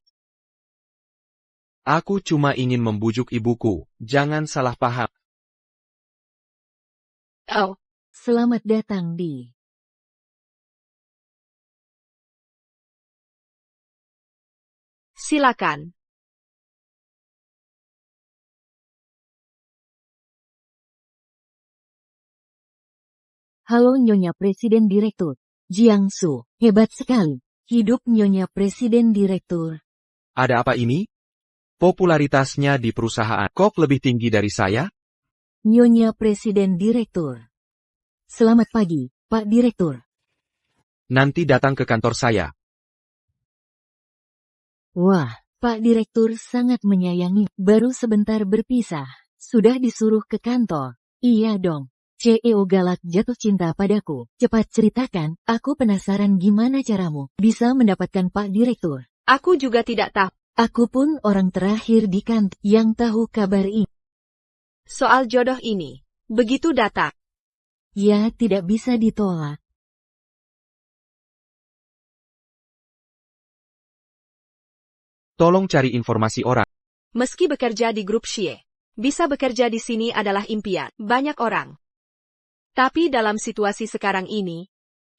Aku cuma ingin membujuk ibuku, jangan salah paham. Oh, selamat datang di. Silakan. Halo Nyonya Presiden Direktur. Jiangsu, hebat sekali. Hidup Nyonya Presiden Direktur. Ada apa ini? Popularitasnya di perusahaan kok lebih tinggi dari saya? Nyonya Presiden Direktur. Selamat pagi, Pak Direktur. Nanti datang ke kantor saya. Wah, Pak Direktur sangat menyayangi. Baru sebentar berpisah, sudah disuruh ke kantor. Iya dong. CEO galak jatuh cinta padaku. Cepat ceritakan, aku penasaran gimana caramu bisa mendapatkan Pak Direktur. Aku juga tidak tahu. Aku pun orang terakhir di kantor yang tahu kabar ini. Soal jodoh ini, begitu datang. Ya tidak bisa ditolak. Tolong cari informasi orang. Meski bekerja di grup Xie, bisa bekerja di sini adalah impian banyak orang. Tapi dalam situasi sekarang ini,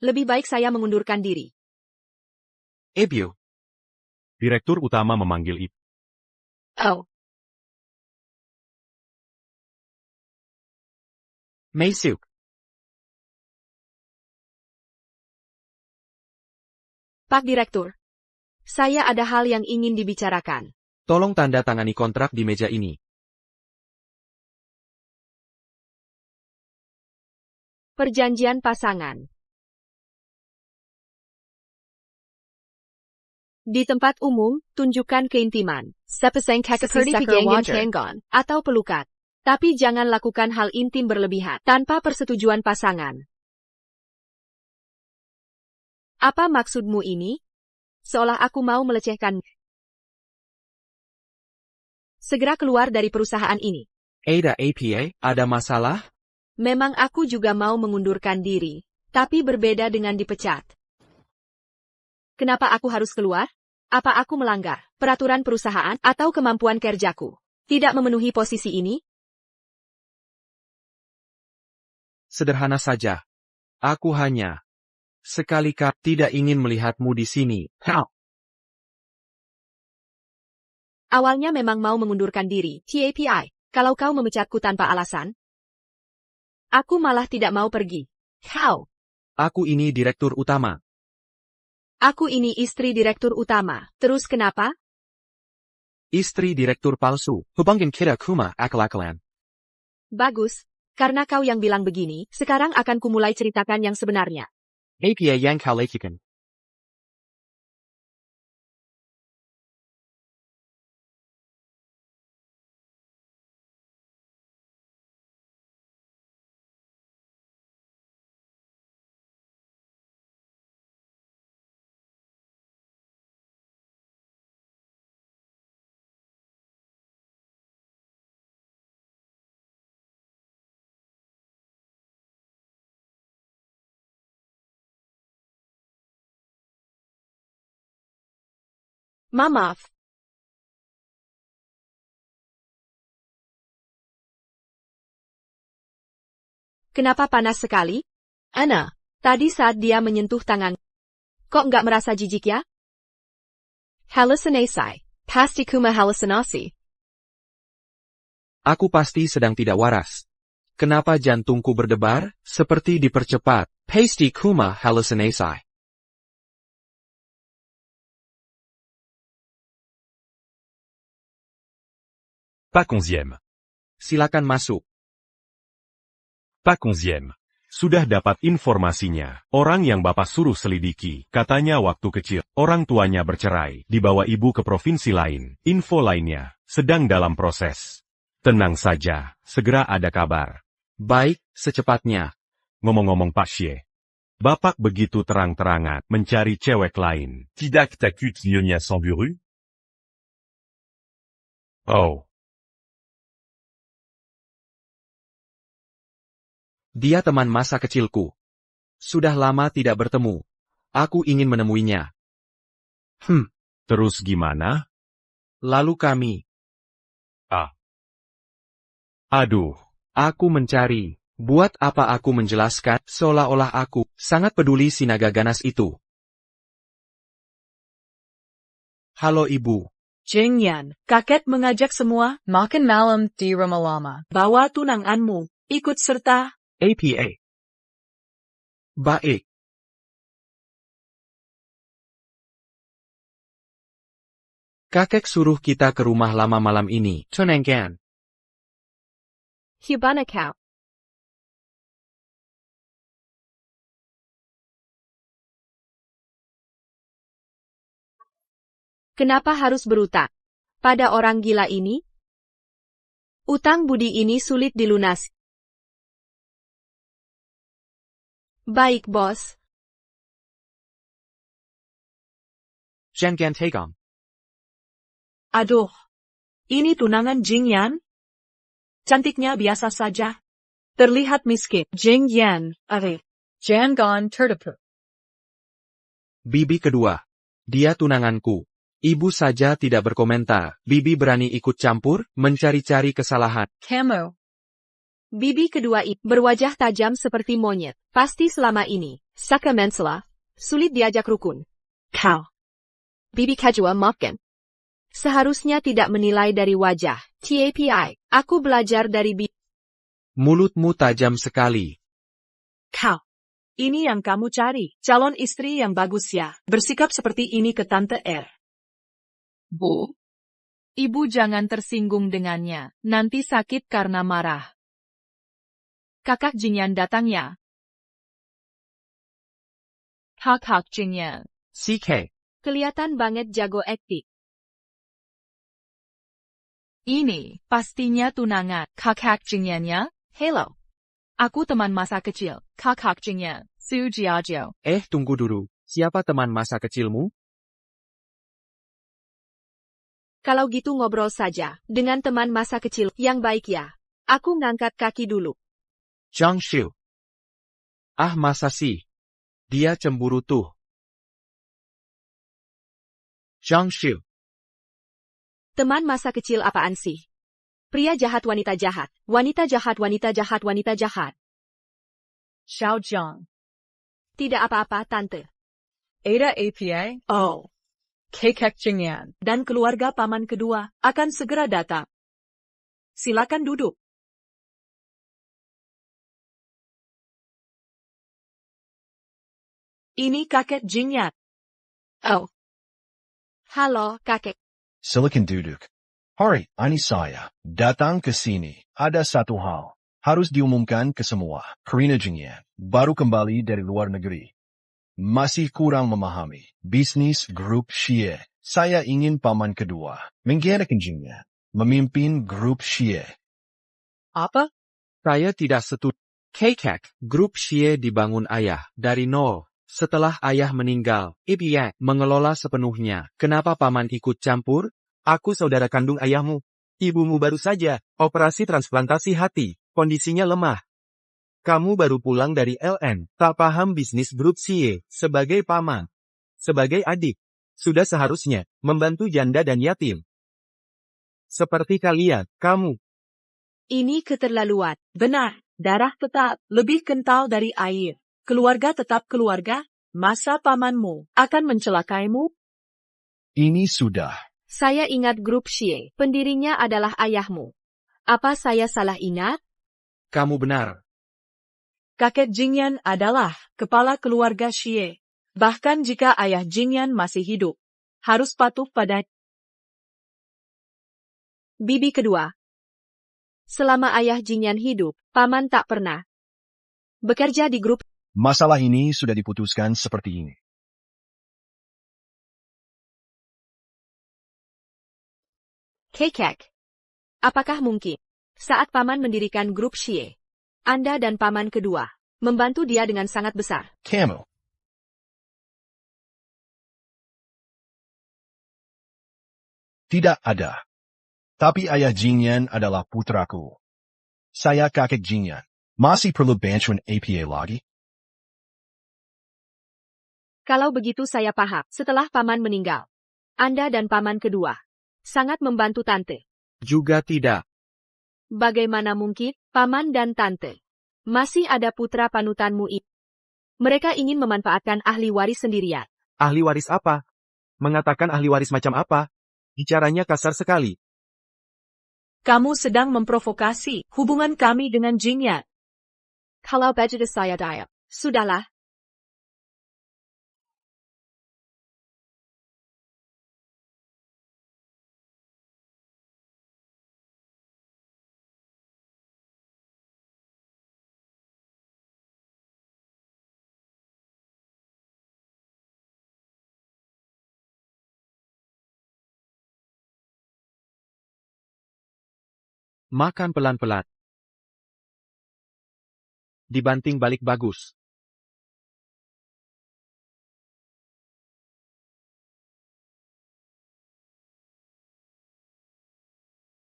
lebih baik saya mengundurkan diri. Ebio. Direktur utama memanggil Ibu. Oh. Masuk. Pak Direktur. Saya ada hal yang ingin dibicarakan. Tolong tanda tangani kontrak di meja ini. Perjanjian pasangan. Di tempat umum, tunjukkan keintiman. Seperti pegangan tangan atau pelukan. Tapi jangan lakukan hal intim berlebihan tanpa persetujuan pasangan. Apa maksudmu ini? Seolah aku mau melecehkan. Segera keluar dari perusahaan ini. Ada APA, ada masalah? Memang aku juga mau mengundurkan diri, tapi berbeda dengan dipecat. Kenapa aku harus keluar? Apa aku melanggar peraturan perusahaan atau kemampuan kerjaku tidak memenuhi posisi ini? Sederhana saja. Aku hanya sekali-kali tidak ingin melihatmu di sini. Awalnya memang mau mengundurkan diri, TAPI. Kalau kau memecatku tanpa alasan, aku malah tidak mau pergi. Kau. Aku ini direktur utama. Aku ini istri direktur utama. Terus kenapa? Istri direktur palsu. Hubungin kita kuma akal-akalan. Bagus. Karena kau yang bilang begini, sekarang akan kumulai ceritakan yang sebenarnya. APA yang kau lakukan. Maaf. Kenapa panas sekali? Ana, tadi saat dia menyentuh tangan. Kok nggak merasa jijik ya? Halusinasi. Pasti kuma halusinasi. Aku pasti sedang tidak waras. Kenapa jantungku berdebar, seperti dipercepat? Pasti kuma halusinasi. Pas 11e. Silakan masuk. Pas 11e. Sudah dapat informasinya. Orang yang Bapak suruh selidiki, katanya waktu kecil, orang tuanya bercerai, dibawa ibu ke provinsi lain. Info lainnya, sedang dalam proses. Tenang saja, segera ada kabar. Baik, secepatnya. Ngomong-ngomong Pak Xie. Bapak begitu terang-terangan mencari cewek lain. Tidak takut nyonya Samburu? Oh. Dia teman masa kecilku. Sudah lama tidak bertemu. Aku ingin menemuinya. Terus gimana? Lalu kami. Aduh. Aku mencari. Buat apa aku menjelaskan, seolah-olah aku sangat peduli si naga ganas itu. Halo ibu. Jingyan, kakek mengajak semua, Makan malam di rumah lama. bawa tunanganmu, ikut serta. APA. Baik. Kakek suruh kita ke rumah lama malam ini. Tunangkan. Hibana kau. Kenapa harus berutang pada orang gila ini? Utang budi ini sulit dilunasi. Baik, bos. Jangan tegam. Aduh. Ini tunangan Jingyan? Cantiknya biasa saja. Terlihat miskin. Jingyan, Jangan tertipu. Bibi kedua. Dia tunanganku. Ibu saja tidak berkomentar. Bibi berani ikut campur, mencari-cari kesalahan. Kamu. Bibi kedua itu berwajah tajam seperti monyet. Pasti selama ini, Saka Mensela, sulit diajak rukun. Kau. Bibi kedua maafkan. Seharusnya tidak menilai dari wajah. TAPI, aku belajar dari Bibi. Mulutmu tajam sekali. Kau. Ini yang kamu cari, calon istri yang bagus ya. Bersikap seperti ini ke Tante R. Bu, Ibu jangan tersinggung dengannya, nanti sakit karena marah. Kakak Jingyan datang ya. Kakak Jingyan. CK. Kelihatan banget jago akting. Ini, pastinya tunangan, kakak Jingyan-nya. Hello. Aku teman masa kecil, kakak Jingyan, Su Jiajiao. Tunggu dulu. Siapa teman masa kecilmu? Kalau gitu ngobrol saja dengan teman masa kecil yang baik ya. Aku ngangkat kaki dulu. Zhang Xiu. Ah, masa sih? Dia cemburu tuh. Zhang Xiu. Teman masa kecil apaan sih? Pria jahat, wanita jahat. Wanita jahat, wanita jahat, wanita jahat. Xiao Zhang. Tidak apa-apa, Tante. Ada APA. Oh. Kakak Jingyan. Dan keluarga paman kedua akan segera datang. Silakan duduk. Ini kakek Jingyan. Oh. Halo, kakek. Silakan duduk. Hari ini saya datang ke sini. Ada satu hal harus diumumkan ke semua. Karina Jingyan baru kembali dari luar negeri. Masih kurang memahami bisnis grup Xie. Saya ingin paman kedua menggantikan Jingyan memimpin grup Xie. Apa? Saya tidak setuju. Kakak, grup Xie dibangun ayah dari nol. Setelah ayah meninggal, Ibie mengelola sepenuhnya. Kenapa paman ikut campur? Aku saudara kandung ayahmu. Ibumu baru saja operasi transplantasi hati. Kondisinya lemah. Kamu baru pulang dari LN, tak paham bisnis grup Xie. Sebagai paman, sebagai adik, sudah seharusnya membantu janda dan yatim. Seperti kalian, kamu. Ini keterlaluan. Benar, darah tetap lebih kental dari air. Keluarga tetap keluarga, masa pamanmu akan mencelakaimu? Ini sudah. Saya ingat grup Xie, pendirinya adalah ayahmu. Apa saya salah ingat? Kamu benar. Kakek Jingyan adalah kepala keluarga Xie. Bahkan jika ayah Jingyan masih hidup, harus patuh pada Bibi kedua. Selama ayah Jingyan hidup, paman tak pernah bekerja di grup. Masalah ini sudah diputuskan seperti ini. Kakek. Apakah mungkin saat paman mendirikan grup Xie, Anda dan paman kedua membantu dia dengan sangat besar? Kamu. Tidak ada. Tapi ayah Jingyan adalah putraku. Saya kakek Jingyan. Masih perlu bantuan APA lagi? Kalau begitu saya paham. Setelah paman meninggal, Anda dan paman kedua sangat membantu tante. Juga tidak. Bagaimana mungkin, paman dan tante? Masih ada putra panutanmu itu. Mereka ingin memanfaatkan ahli waris sendirian. Ahli waris apa? Mengatakan ahli waris macam apa? Bicaranya kasar sekali. Kamu sedang memprovokasi hubungan kami dengan Jingyan. Kalau begitu saya diam. Sudahlah. Makan pelan-pelan. Dibanting balik bagus.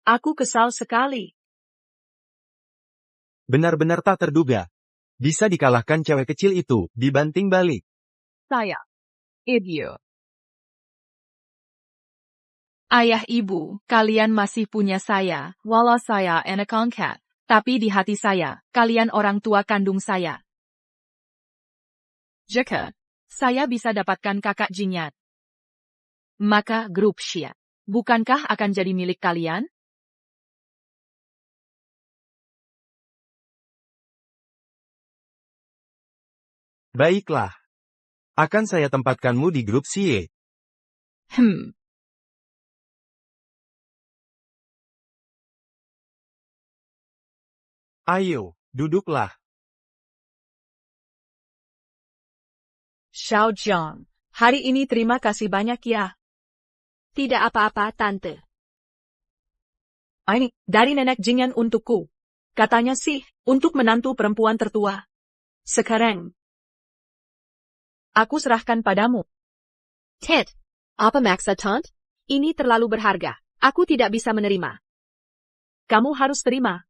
Aku kesal sekali. Benar-benar tak terduga. Bisa dikalahkan cewek kecil itu, dibanting balik. Saya. Ibu. Ayah ibu, kalian masih punya saya, walau saya anak angkat. Tapi di hati saya, kalian orang tua kandung saya. Jika saya bisa dapatkan kakak Jingyan, maka grup Xie, bukankah akan jadi milik kalian? Baiklah. Akan saya tempatkanmu di grup Xie. Ayo, duduklah. Xiao Jiang, hari ini terima kasih banyak ya. Tidak apa-apa, Tante. Ini, dari Nenek Jingyan untukku. Katanya sih, untuk menantu perempuan tertua. Sekarang, aku serahkan padamu. Ted, apa maksud Tante? Ini terlalu berharga. Aku tidak bisa menerima. Kamu harus terima.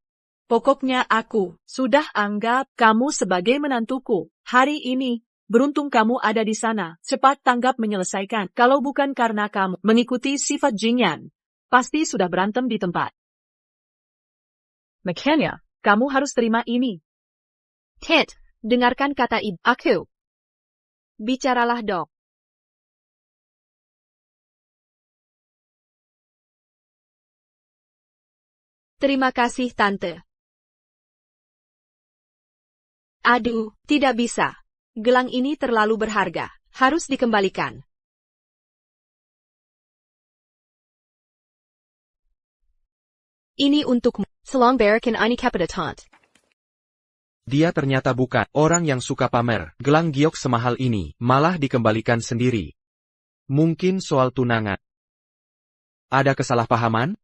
Pokoknya aku sudah anggap kamu sebagai menantuku. Hari ini, beruntung kamu ada di sana. Cepat tanggap menyelesaikan. Kalau bukan karena kamu mengikuti sifat Jingyan, pasti sudah berantem di tempat. Makanya, kamu harus terima ini. Ted, dengarkan kata ibu aku. Bicaralah, Dok. Terima kasih, Tante. Aduh, tidak bisa. Gelang ini terlalu berharga. Harus dikembalikan. Ini untukmu. Salam berikan ini kepada Tante. Dia ternyata bukan orang yang suka pamer. Gelang giok semahal ini malah dikembalikan sendiri. Mungkin soal tunangan. Ada kesalahpahaman?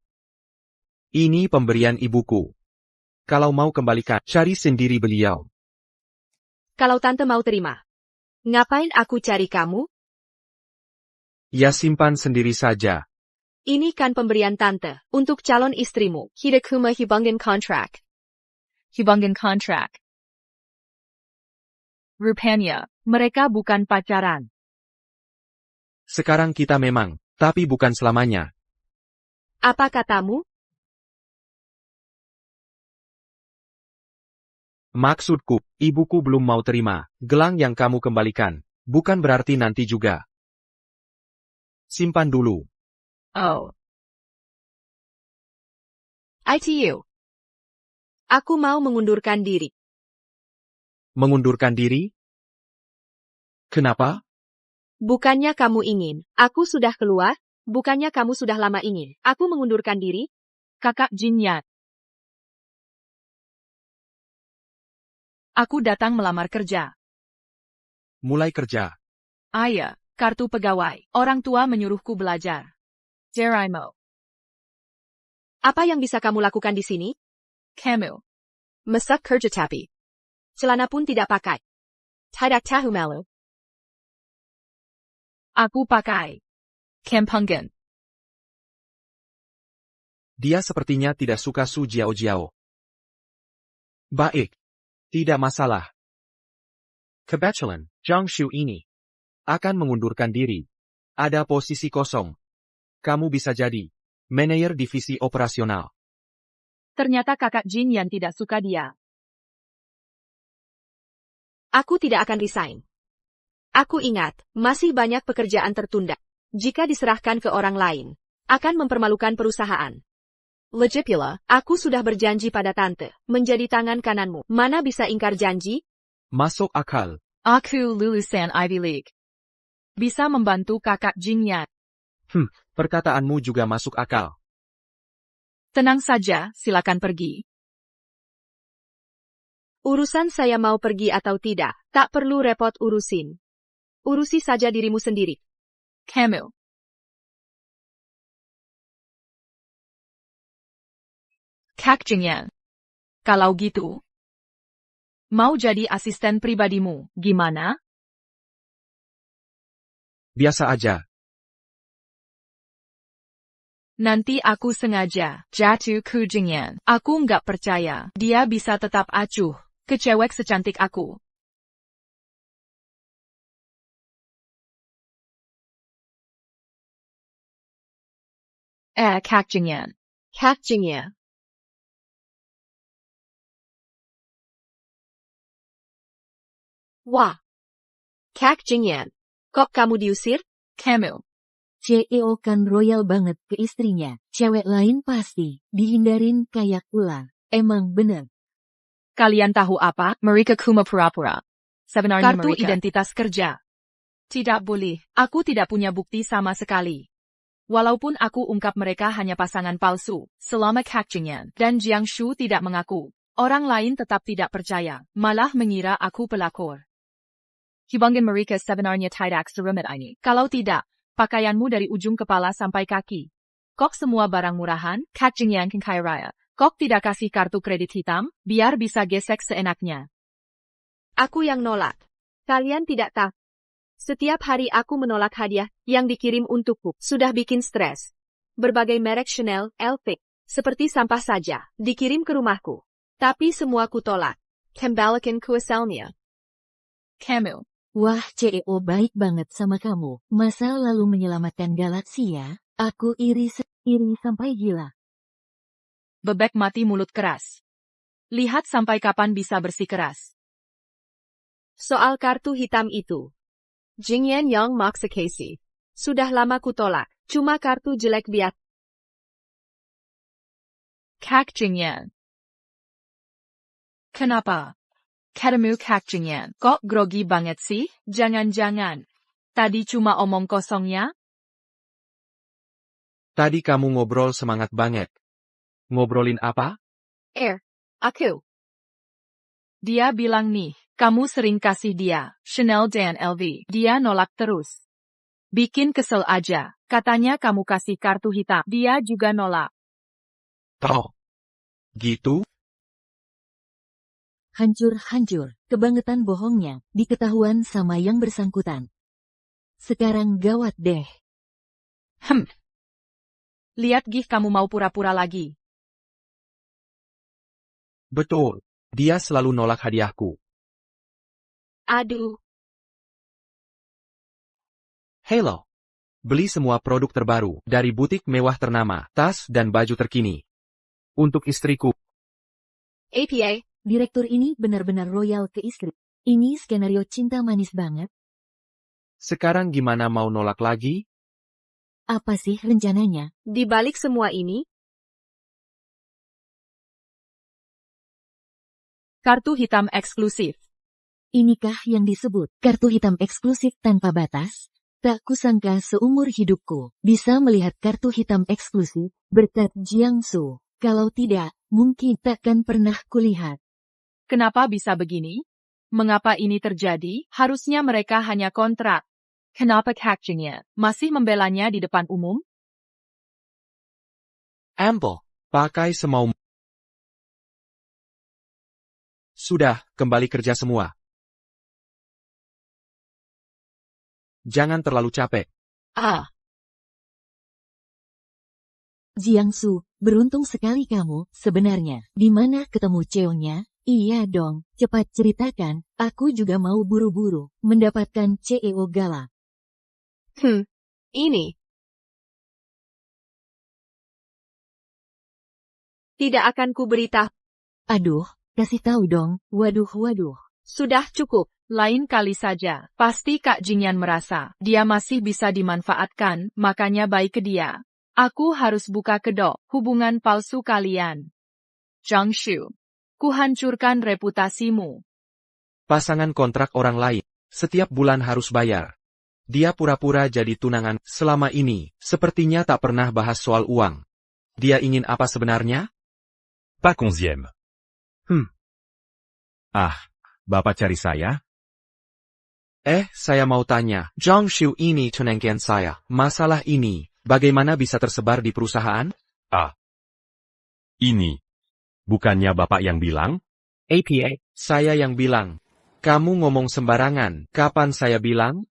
Ini pemberian ibuku. Kalau mau kembalikan, cari sendiri beliau. Kalau Tante mau terima. Ngapain aku cari kamu? Ya simpan sendiri saja. Ini kan pemberian Tante, untuk calon istrimu. Hidakuma hibangin kontrak. Hibangin kontrak. Rupanya, mereka bukan pacaran. Sekarang kita memang, tapi bukan selamanya. Apa katamu? Maksudku, ibuku belum mau terima. Gelang yang kamu kembalikan, bukan berarti nanti juga. Simpan dulu. Oh. ITU. Aku mau mengundurkan diri. Mengundurkan diri? Kenapa? Bukannya kamu ingin. Aku sudah keluar. Bukannya kamu sudah lama ingin. Aku mengundurkan diri. Kakak Jingyan. Aku datang melamar kerja. Mulai kerja. Ayah, kartu pegawai. Orang tua menyuruhku belajar. Jeraimo. Apa yang bisa kamu lakukan di sini? Kamu. Masak kerja tapi. Celana pun tidak pakai. Tidak tahu malu. Aku pakai. Kempungan. Dia sepertinya tidak suka Su Jiao-jiao. Baik. Tidak masalah. Kebetulan, Zhang Shu ini akan mengundurkan diri. Ada posisi kosong. Kamu bisa jadi manajer divisi operasional. Ternyata kakak Jingyan tidak suka dia. Aku tidak akan resign. Aku ingat, masih banyak pekerjaan tertunda. Jika diserahkan ke orang lain, akan mempermalukan perusahaan. Lagipula, aku sudah berjanji pada Tante, menjadi tangan kananmu. Mana bisa ingkar janji? Masuk akal. Aku lulusan Ivy League. Bisa membantu kakak Jingyan. Perkataanmu juga masuk akal. Tenang saja, silakan pergi. Urusan saya mau pergi atau tidak, tak perlu repot urusin. Urusi saja dirimu sendiri. Kamu. Kak Jingyan. Kalau gitu, mau jadi asisten pribadimu, gimana? Biasa aja. Nanti aku sengaja jatuh ke Jingyan. Aku nggak percaya dia bisa tetap acuh ke cewek secantik aku. Kak Jingyan. Kak Jingyan. Wah. Kak Jingyan. Kok kamu diusir? Kamu. CEO kan royal banget ke istrinya. Cewek lain pasti dihindarin kayak ular. Emang bener. Kalian tahu apa? Mereka cuma pura-pura. Sebenarnya Kartu mereka identitas kerja. Tidak boleh, aku tidak punya bukti sama sekali. Walaupun aku ungkap mereka hanya pasangan palsu, selama Kak Jingyan dan Jiang Shu tidak mengaku, orang lain tetap tidak percaya, malah mengira aku pelakor. Hubungan mereka sebenarnya tidak serumit ini. Kalau tidak, pakaianmu dari ujung kepala sampai kaki. Kok semua barang murahan, Kak Jingyan kan kaya raya. Kok tidak kasih kartu kredit hitam, biar bisa gesek seenaknya. Aku yang nolak. Kalian tidak tahu. Setiap hari aku menolak hadiah yang dikirim untukku. Sudah bikin stres. Berbagai merek Chanel, LV, seperti sampah saja, dikirim ke rumahku. Tapi semua ku tolak. Kembalikan ku asalnya. Kamu. Wah, CEO baik banget sama kamu. Masa lalu menyelamatkan galaksi ya? Aku iri sampai gila. Bebek mati mulut keras. Lihat sampai kapan bisa bersikeras. Soal kartu hitam itu. Jingyan yang maksa Casey. Sudah lama ku tolak, cuma kartu jelek biat. Kak Jingyan. Kenapa? Ketemu Kak Jingyan. Kok grogi banget sih? Jangan-jangan. Tadi cuma omong kosongnya? Tadi kamu ngobrol semangat banget. Ngobrolin apa? Aku. Dia bilang nih, kamu sering kasih dia, Chanel dan LV. Dia nolak terus. Bikin kesel aja. Katanya kamu kasih kartu hitam. Dia juga nolak. Toh. Gitu? Hancur-hancur, kebangetan bohongnya, diketahuan sama yang bersangkutan. Sekarang gawat deh. Lihat gih kamu mau pura-pura lagi. Betul. Dia selalu nolak hadiahku. Aduh. Hello. Beli semua produk terbaru dari butik mewah ternama, tas dan baju terkini. Untuk istriku. APA. Direktur ini benar-benar royal ke istri. Ini skenario cinta manis banget. Sekarang gimana mau nolak lagi? Apa sih rencananya? Di balik semua ini, Kartu hitam eksklusif. Inikah yang disebut kartu hitam eksklusif tanpa batas? Tak kusangka seumur hidupku bisa melihat kartu hitam eksklusif berkat Jiang Shu. Kalau tidak, mungkin takkan pernah kulihat. Kenapa bisa begini? Mengapa ini terjadi? Harusnya mereka hanya kontrak. Kenapa Kak Jingyan masih membelanya di depan umum? Ample. Pakai semaumu. Sudah, kembali kerja semua. Jangan terlalu capek. Jiang Shu, beruntung sekali kamu, sebenarnya. Di mana ketemu Cheongnya? Iya dong, cepat ceritakan, aku juga mau buru-buru, mendapatkan CEO Gala. Ini. Tidak akan kuberitahu. Aduh, kasih tahu dong, waduh. Sudah cukup. Lain kali saja, pasti Kak Jingyan merasa dia masih bisa dimanfaatkan, makanya baik ke dia. Aku harus buka kedok hubungan palsu kalian. Jiang Shu, kuhancurkan reputasimu. Pasangan kontrak orang lain, setiap bulan harus bayar. Dia pura-pura jadi tunangan selama ini, sepertinya tak pernah bahas soal uang. Dia ingin apa sebenarnya? Pas 11e. Bapak cari saya? Saya mau tanya, Jiang Shu ini tunangkan saya. Masalah ini, bagaimana bisa tersebar di perusahaan? Ini. Bukannya Bapak yang bilang? APA, saya yang bilang. Kamu ngomong sembarangan, kapan saya bilang?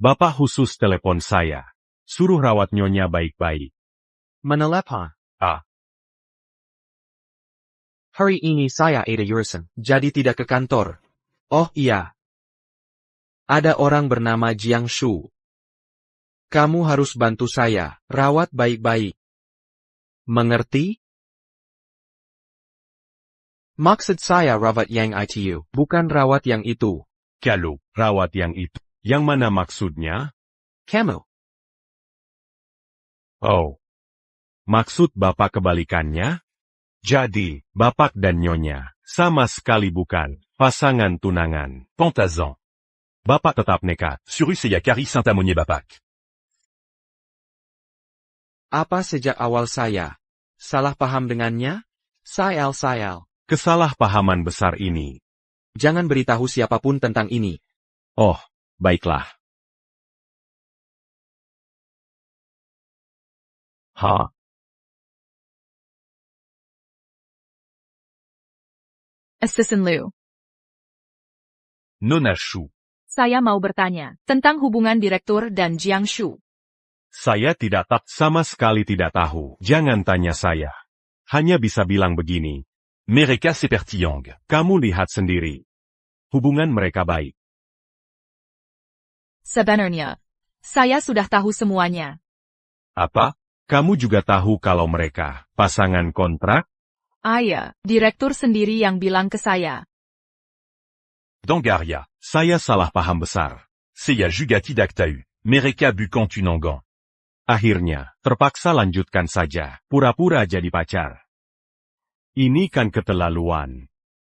Bapak khusus telepon saya. Suruh rawat nyonya baik-baik. Menelepon. Hari ini saya ada urusan, jadi tidak ke kantor. Oh iya. Ada orang bernama Jiang Shu. Kamu harus bantu saya, rawat baik-baik. Mengerti? Maksud saya rawat yang itu, bukan rawat yang itu. Kalau rawat yang itu, yang mana maksudnya? Kamu. Oh. Maksud Bapak kebalikannya? Jadi, Bapak dan Nyonya Sama sekali bukan. Pasangan tunangan. Pantazan. Bapak tetap nekat. Suruh Kari Saint-Amonier Bapak. Apa sejak awal saya salah paham dengannya? Sayal. Kesalahpahaman besar ini. Jangan beritahu siapapun tentang ini. Oh, baiklah. Ha. Assistant Liu. Nona Shu. Saya mau bertanya tentang hubungan direktur dan Jiang Shu. Saya tidak tak sama sekali tidak tahu. Jangan tanya saya. Hanya bisa bilang begini. Mereka seperti Yang. Kamu lihat sendiri. Hubungan mereka baik. Sebenarnya, saya sudah tahu semuanya. Apa? Kamu juga tahu kalau mereka pasangan kontrak? Iya, direktur sendiri yang bilang ke saya. Dangaria. Saya salah paham besar. Saya juga tidak tahu. Mereka bukan tunangan. Akhirnya, terpaksa lanjutkan saja. Pura-pura jadi pacar. Ini kan keterlaluan.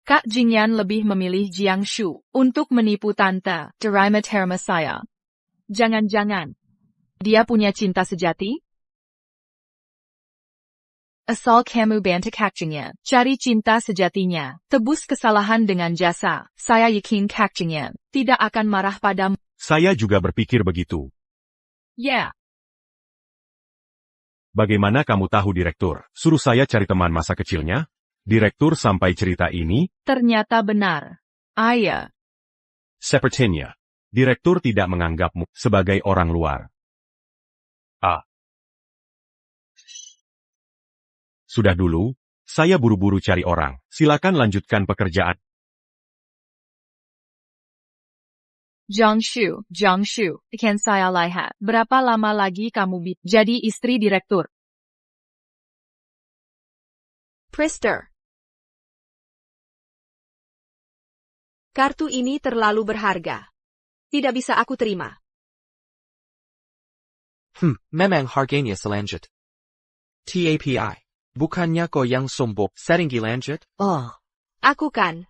Kak Jingyan lebih memilih Jiang Shu untuk menipu tante Derima Terma saya. Jangan-jangan dia punya cinta sejati? Asal kamu bantu Kak Jingyan cari cinta sejatinya, tebus kesalahan dengan jasa. Saya yakin Kak Jingyan tidak akan marah padamu. Saya juga berpikir begitu. Ya. Bagaimana kamu tahu direktur? Suruh saya cari teman masa kecilnya? Direktur sampai cerita ini? Ternyata benar. Iya. Sepertinya, direktur tidak menganggapmu sebagai orang luar. Sudah dulu, saya buru-buru cari orang. Silakan lanjutkan pekerjaan. Jiang Shu, kan saya lihat. Berapa lama lagi kamu jadi istri direktur? Priester. Kartu ini terlalu berharga. Tidak bisa aku terima. Memang harganya selanjut. TAPI. Bukannya kau yang sombong sering lanjut? Oh. Aku kan.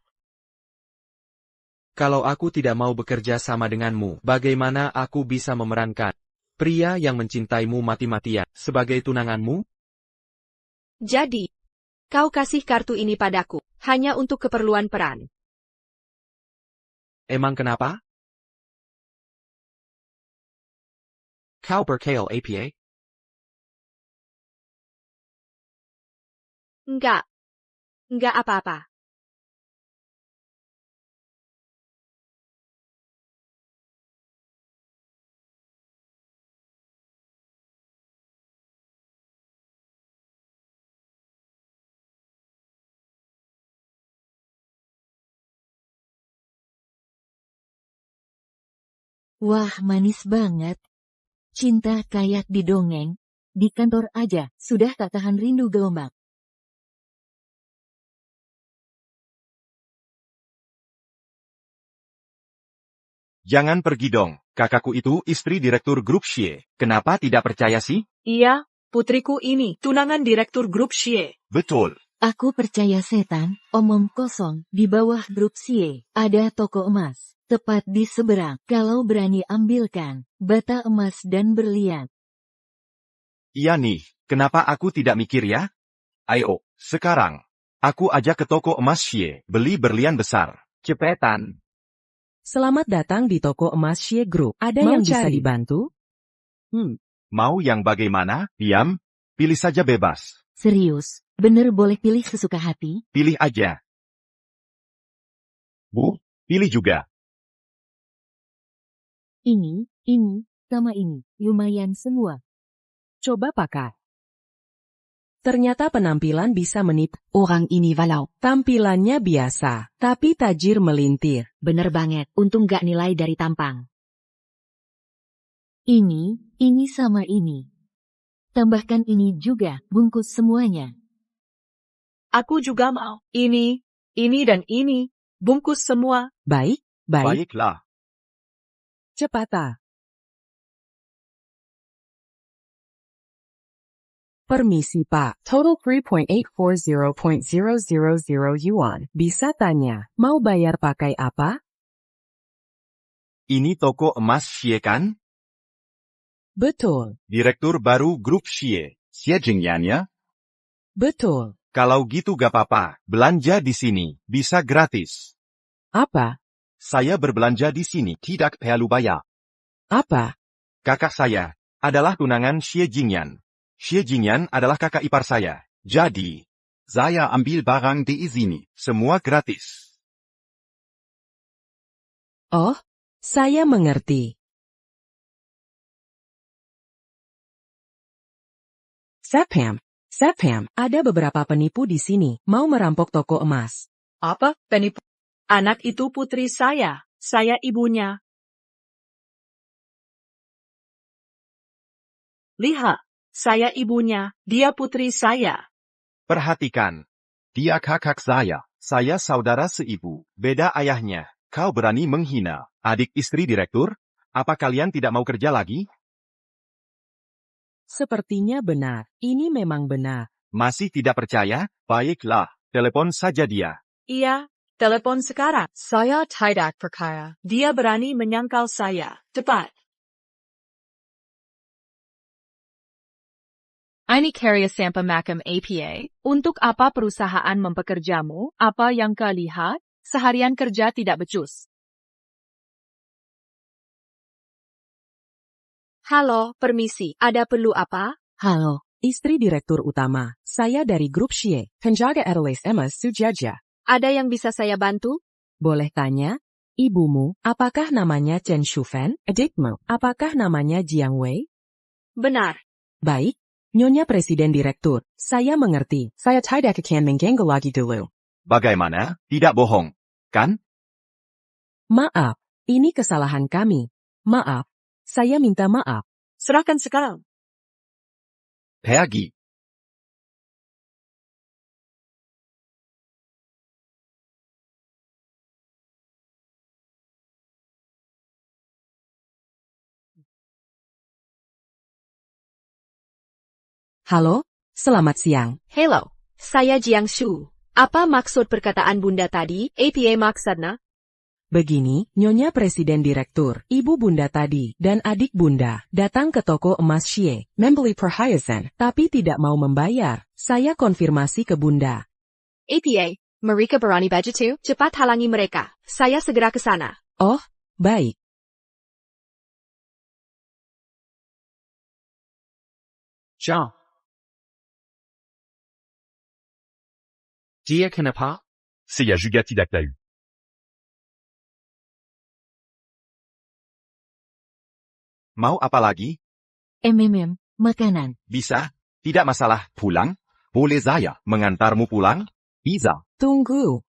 Kalau aku tidak mau bekerja sama denganmu, bagaimana aku bisa memerankan pria yang mencintaimu mati-matian sebagai tunanganmu? Jadi, kau kasih kartu ini padaku, hanya untuk keperluan peran. Emang kenapa? Kau berkhayal APA? Enggak. Enggak apa-apa. Wah, manis banget. Cinta kayak di dongeng. Di kantor aja, sudah tak tahan rindu gelombang. Jangan pergi dong, kakakku itu istri direktur grup Xie. Kenapa tidak percaya sih? Iya, putriku ini tunangan direktur grup Xie. Betul. Aku percaya setan, omong kosong, di bawah grup Xie, ada toko emas. Tepat di seberang, kalau berani ambilkan, bata emas dan berlian. Iya nih, kenapa aku tidak mikir ya? Ayo, sekarang. Aku ajak ke toko emas Xie, beli berlian besar. Cepetan. Selamat datang di toko emas Xie Group. Ada yang bisa dibantu? Mau yang bagaimana? Diam, pilih saja bebas. Serius, bener boleh pilih sesuka hati? Pilih aja. Bu, pilih juga. Ini, sama ini, lumayan semua. Coba pakai. Ternyata penampilan bisa menipu. Orang ini walau tampilannya biasa, tapi tajir melintir. Bener banget, untung gak nilai dari tampang. Ini sama ini. Tambahkan ini juga, bungkus semuanya. Aku juga mau. Ini dan ini. Bungkus semua. Baik. Baiklah. Cepat. cepat. Permisi Pak, total 3.840.000 yuan. Bisa tanya, mau bayar pakai apa? Ini toko emas Xie kan? Betul, Direktur baru grup Xie. Xie Jingyan ya? betul. Kalau gitu gak apa-apa, belanja di sini, bisa gratis. Apa? Saya berbelanja di sini, tidak perlu bayar. Apa? Kakak saya adalah tunangan Xie Jingyan. Xie Jingyan adalah kakak ipar saya. Jadi, saya ambil barang di sini, semua gratis. Oh, saya mengerti. Sepam, ada beberapa penipu di sini, mau merampok toko emas. Apa? Penipu? Anak itu putri saya ibunya. Lihat, saya ibunya, dia putri saya. Perhatikan. Dia kakak saya saudara seibu, beda ayahnya. Kau berani menghina adik istri direktur? Apa kalian tidak mau kerja lagi? Sepertinya benar, ini memang benar. Masih tidak percaya? Baiklah, telepon saja dia. Iya, telepon sekarang. Saya tidak percaya. Dia berani menyangkal saya. Cepat. Ini Karya Sampa Makam APA. Untuk apa perusahaan mempekerjamu? Apa yang kau lihat? Seharian kerja tidak becus. Halo, permisi, ada perlu apa? Halo, istri direktur utama. Saya dari grup Xie, penjaga Edelweiss Emas Sujaja. Ada yang bisa saya bantu? Boleh tanya? Ibumu, apakah namanya Chen Shufen? Adikmu, apakah namanya Jiang Wei? Benar. Baik, Nyonya Presiden Direktur, saya mengerti. Saya tidak akan mengganggu lagi dulu. Bagaimana? Tidak bohong, kan? Maaf, ini kesalahan kami. Maaf, saya minta maaf. Serahkan sekarang. Pergi. Halo, selamat siang. Hello, saya Jiang Shu. Apa maksud perkataan Bunda tadi? APA maksudnya? Begini, Nyonya Presiden Direktur, Ibu Bunda tadi, dan adik Bunda, datang ke toko emas Xie, membeli perhiasan, tapi tidak mau membayar. Saya konfirmasi ke Bunda. APA, mereka berani begitu? Cepat halangi mereka. Saya segera ke sana. Oh, baik. Ciao. Dia kenapa? Saya juga tidak tahu. Mau apa lagi? Makanan. Bisa? Tidak masalah. Pulang? Boleh saya mengantarmu pulang? Bisa. Tunggu.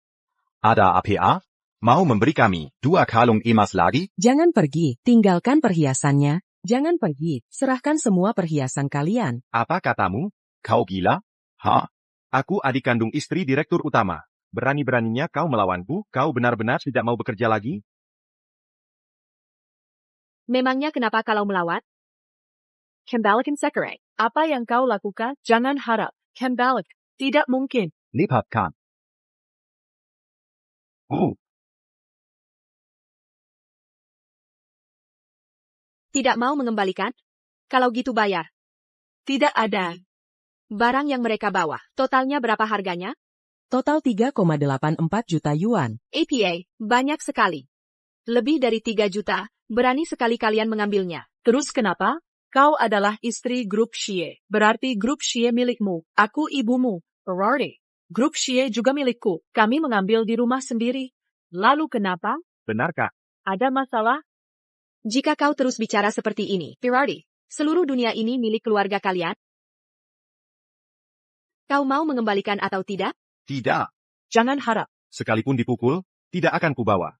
Ada apa? Mau memberi kami 2 kalung emas lagi? Jangan pergi, tinggalkan perhiasannya. Jangan pergi, serahkan semua perhiasan kalian. Apa katamu? Kau gila? Hah? Aku adik kandung istri direktur utama. Berani-beraninya kau melawanku? Kau benar-benar tidak mau bekerja lagi? Memangnya kenapa kalau melawan? Kembalikan sekere. Apa yang kau lakukan? Jangan harap. Kembali. Tidak mungkin. Lipatkan. Tidak mau mengembalikan? Kalau gitu bayar. Tidak ada. Barang yang mereka bawa, totalnya berapa harganya? Total 3,84 juta yuan. APA, banyak sekali. Lebih dari 3 juta, berani sekali kalian mengambilnya. Terus kenapa? Kau adalah istri grup Xie. Berarti grup Xie milikmu. Aku ibumu. Berarti grup Xie juga milikku. Kami mengambil di rumah sendiri. Lalu kenapa? Benar, Kak. Ada masalah? Jika kau terus bicara seperti ini, berarti seluruh dunia ini milik keluarga kalian? Kau mau mengembalikan atau tidak? Tidak. Jangan harap. Sekalipun dipukul, tidak akan kubawa.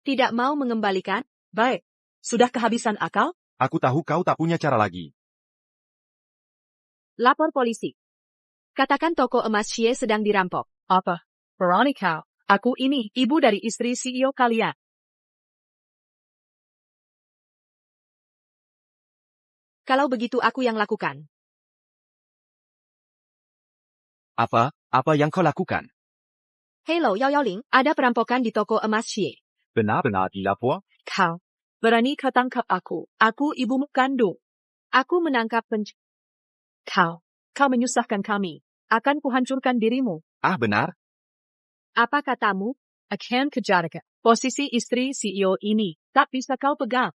Tidak mau mengembalikan? Baik. Sudah kehabisan akal? Aku tahu kau tak punya cara lagi. Lapor polisi. Katakan toko emas Xie sedang dirampok. Apa? Veronica, aku ini ibu dari istri CEO kalian. Kalau begitu aku yang lakukan. Apa yang kau lakukan? Hello 110, ada perampokan di toko emas Xie. Benar-benar dilapor? Kau berani kau tangkap aku. Aku ibumu kandung. Aku menangkap Kau menyusahkan kami. Akan kuhancurkan dirimu. Benar? Apa katamu? Akan kejadian. Posisi istri CEO ini tak bisa kau pegang.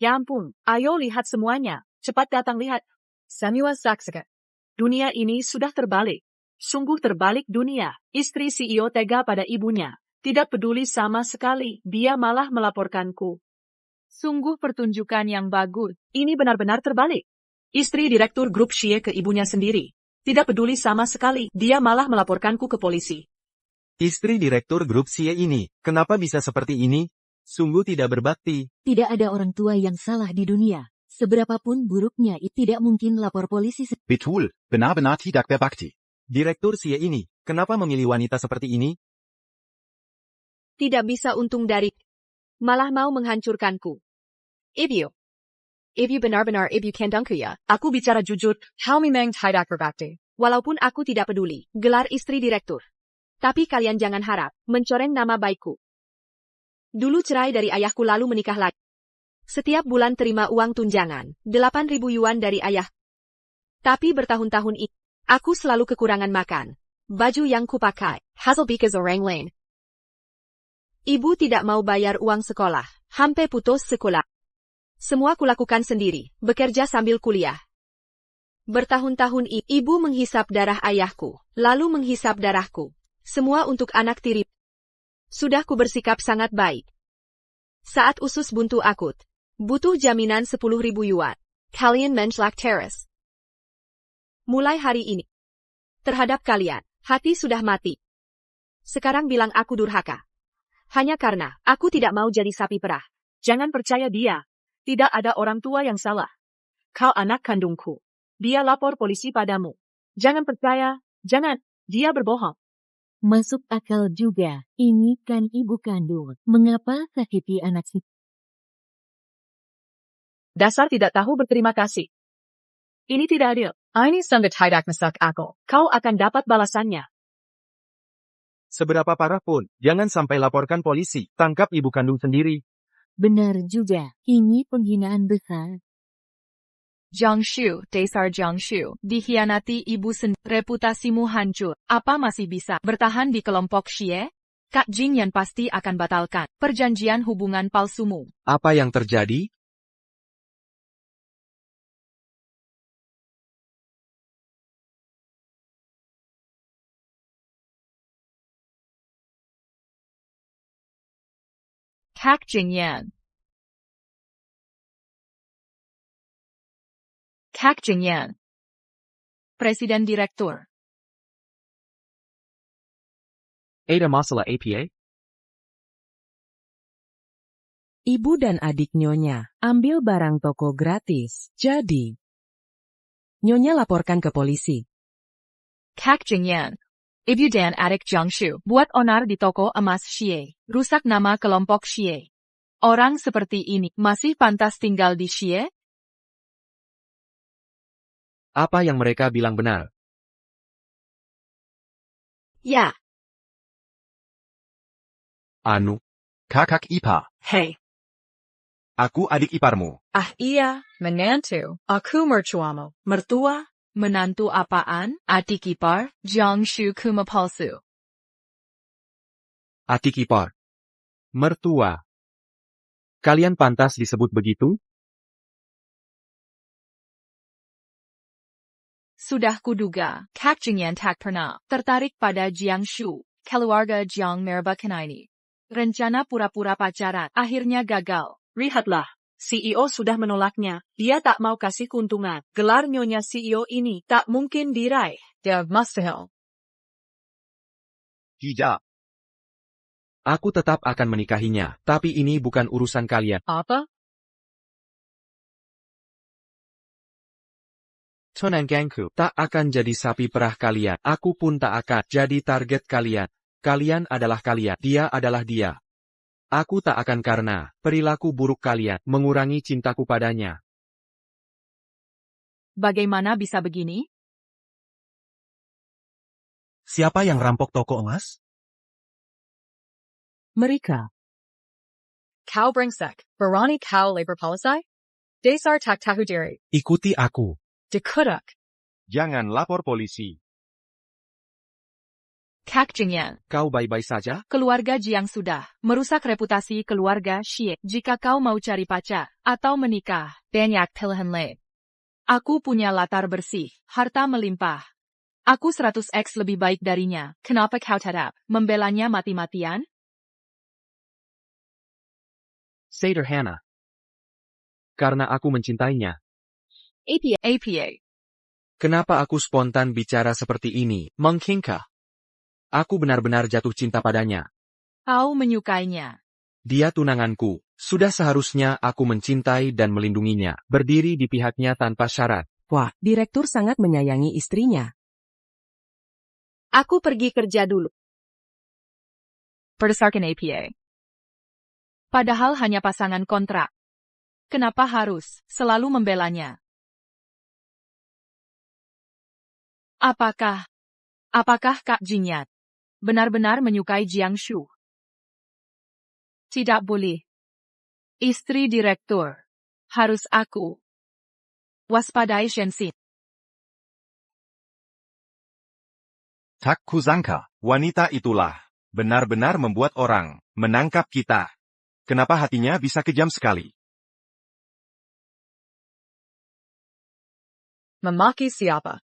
Ya ampun, ayo lihat semuanya. Cepat datang lihat. Semua saksikan. Dunia ini sudah terbalik. Sungguh terbalik dunia. Istri CEO tega pada ibunya. Tidak peduli sama sekali. Dia malah melaporkanku. Sungguh pertunjukan yang bagus. Ini benar-benar terbalik. Istri direktur grup Xie ke ibunya sendiri. Tidak peduli sama sekali. Dia malah melaporkanku ke polisi. Istri direktur grup Xie ini, kenapa bisa seperti ini? Sungguh tidak berbakti. Tidak ada orang tua yang salah di dunia. Seberapapun buruknya, tidak mungkin lapor polisi. Betul, benar-benar tidak berbakti. Direktur Xie ini, kenapa memilih wanita seperti ini? Tidak bisa untung dari. Malah mau menghancurkanku. Ibu benar-benar ibu kandungku ya. Aku bicara jujur, how memang tidak berbakti. Walaupun aku tidak peduli, gelar istri direktur. Tapi kalian jangan harap, mencoreng nama baikku. Dulu cerai dari ayahku lalu menikah lagi. Setiap bulan terima uang tunjangan, 8.000 yuan dari ayah. Tapi bertahun-tahun ini, aku selalu kekurangan makan. Baju yang kupakai, hasil bikas orang lain. Ibu tidak mau bayar uang sekolah, hampir putus sekolah. Semua kulakukan sendiri, bekerja sambil kuliah. Bertahun-tahun ini, ibu menghisap darah ayahku, lalu menghisap darahku. Semua untuk anak tiri. Sudah ku bersikap sangat baik. Saat usus buntu akut, butuh jaminan 10.000 yuan. Kalian mencelak teres. Mulai hari ini. Terhadap kalian, hati sudah mati. Sekarang bilang aku durhaka. Hanya karena aku tidak mau jadi sapi perah. Jangan percaya dia. Tidak ada orang tua yang salah. Kau anak kandungku. Dia lapor polisi padamu. Jangan percaya, jangan. Dia berbohong. Masuk akal juga. Ini kan ibu kandung. Mengapa sakiti anak si? Dasar tidak tahu berterima kasih. Ini tidak adil. Ini sangat tidak masuk akal. Kau akan dapat balasannya. Seberapa parah pun, jangan sampai laporkan polisi. Tangkap ibu kandung sendiri. Benar juga. Ini penghinaan besar. Jiangshu, Desar Jiangshu, dikhianati ibu sendiri, reputasimu hancur. Apa masih bisa bertahan di kelompok Xie? Kak Jingyan pasti akan batalkan perjanjian hubungan palsumu. Apa yang terjadi? Kak Jingyan. Kak Jingyan. Presiden Direktur. Ada masalah APA? Ibu dan adik Nyonya ambil barang toko gratis. Jadi, Nyonya laporkan ke polisi. Kak Jingyan. Ibu dan adik Jiangshu buat onar di toko emas Xie. Rusak nama kelompok Xie. Orang seperti ini masih pantas tinggal di Xie? Apa yang mereka bilang benar? Ya. Kakak ipar. Hei. Aku adik iparmu. Iya, menantu. Aku mertuamu. Mertua? Menantu apaan? Adik ipar, Jiangshu kuma palsu. Adik ipar. Mertua. Kalian pantas disebut begitu? Sudah kuduga, Kak Jingyan tak pernah tertarik pada Jiangshu, keluarga Jiang merbakan ini. Rencana pura-pura pacaran akhirnya gagal. Lihatlah. CEO sudah menolaknya. Dia tak mau kasih keuntungan. Gelar nyonya CEO ini tak mungkin diraih. Dia mustahil. Tidak. Aku tetap akan menikahinya, tapi ini bukan urusan kalian. Apa? Tonanggangku tak akan jadi sapi perah kalian. Aku pun tak akan jadi target kalian. Kalian adalah kalian. Dia adalah dia. Aku tak akan karena perilaku buruk kalian mengurangi cintaku padanya. Bagaimana bisa begini? Siapa yang rampok toko emas? Mereka. Kau brengsek, berani kau labor policy? Dasar tak tahu diri. Ikuti aku. Dikutuk. Jangan lapor polisi. Kak Jingyan. Kau baik-baik saja? Keluarga Jiang sudah merusak reputasi keluarga Xie. Jika kau mau cari pacar atau menikah, banyak pilihan lain. Aku punya latar bersih, harta melimpah. Aku 100x lebih baik darinya. Kenapa kau tetap membelanya mati-matian? Sederhana. Karena aku mencintainya. APA. Kenapa aku spontan bicara seperti ini? Mengkingkah? Aku benar-benar jatuh cinta padanya. Kau menyukainya. Dia tunanganku. Sudah seharusnya aku mencintai dan melindunginya. Berdiri di pihaknya tanpa syarat. Wah, direktur sangat menyayangi istrinya. Aku pergi kerja dulu. Berdasarkan APA. Padahal hanya pasangan kontrak. Kenapa harus selalu membelanya? Apakah Kak Jingyan benar-benar menyukai Jiang Shu? Tidak boleh. Istri direktur. Harus aku. Waspadai Shenxin. Tak kusangka, wanita itulah benar-benar membuat orang menangkap kita. Kenapa hatinya bisa kejam sekali? Memaki siapa?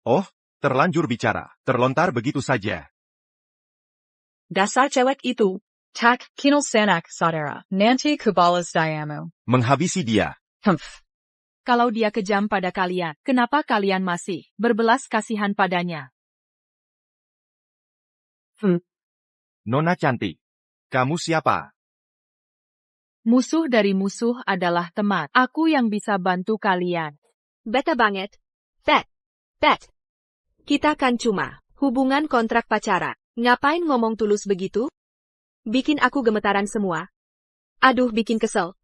Oh, terlanjur bicara, terlontar begitu saja. Dasar cewek itu. Tak kinal sanak saudara. Nanti kubalas diamu. Menghabisi dia. Humph. Kalau dia kejam pada kalian, kenapa kalian masih berbelas kasihan padanya? Nona cantik. Kamu siapa? Musuh dari musuh adalah teman. Aku yang bisa bantu kalian. Beta banget. Bet. Kita kan cuma hubungan kontrak pacaran. Ngapain ngomong tulus begitu? Bikin aku gemetaran semua. Aduh, bikin kesel.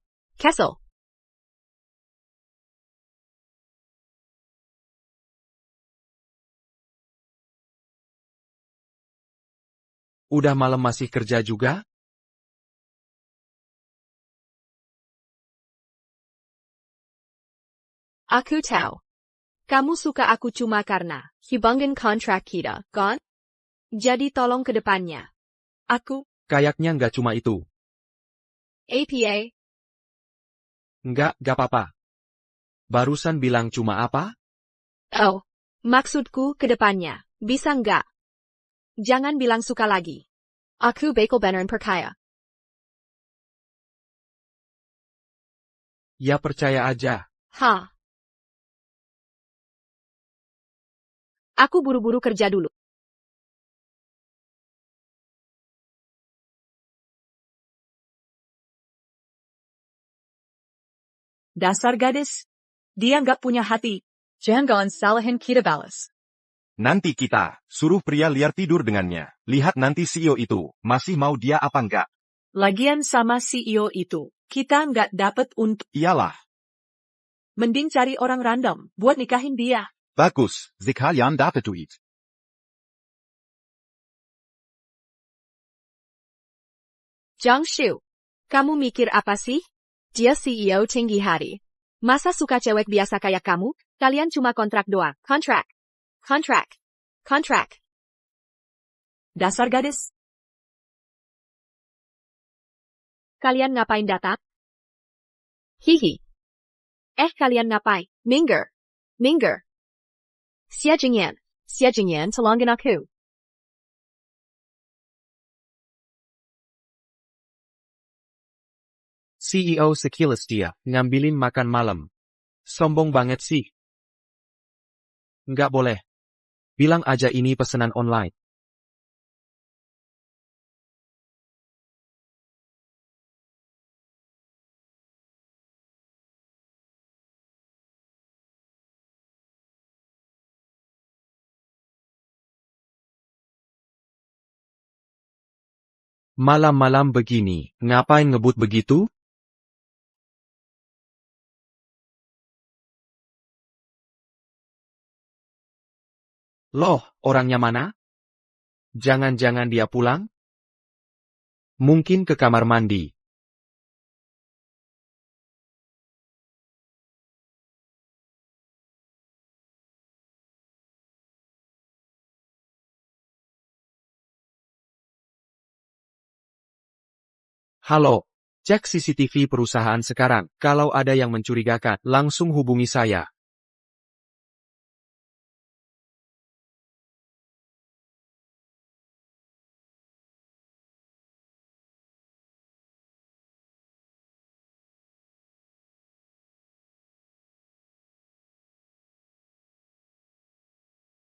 Udah malam masih kerja juga? Aku tahu. Kamu suka aku cuma karena hubungan kontrak kita, kan? Jadi tolong ke depannya. Aku, Kayaknya nggak cuma itu. APA, Nggak apa-apa. Barusan bilang cuma apa? oh, maksudku ke depannya. Bisa nggak? Jangan bilang suka lagi. Aku bakal beneran percaya. Ya percaya aja. Hah? Aku buru-buru kerja dulu. Dasar gadis. Dia nggak punya hati. Jangan salahin kita balas. Nanti kita suruh pria liar tidur dengannya. Lihat nanti CEO itu masih mau dia apa enggak. Lagian sama CEO itu, kita nggak dapet untuk. Iyalah. Mending cari orang random buat nikahin dia. Bagus, sekalian dapat duit. Jiang Shu, kamu mikir apa sih? Dia CEO tinggi hari. Masa suka cewek biasa kayak kamu? Kalian cuma kontrak doang. Kontrak. Dasar gadis. Kalian ngapain datang? Hihi. Kalian ngapain? Minggir. Xia Jingyan, tolongin aku. CEO sekilas dia, ngambilin makan malam. Sombong banget sih. Nggak boleh. Bilang aja ini pesanan online. Malam-malam begini, ngapain ngebut begitu? Loh, orangnya mana? Jangan-jangan dia pulang? Mungkin ke kamar mandi. Halo, cek CCTV perusahaan sekarang. Kalau ada yang mencurigakan, langsung hubungi saya.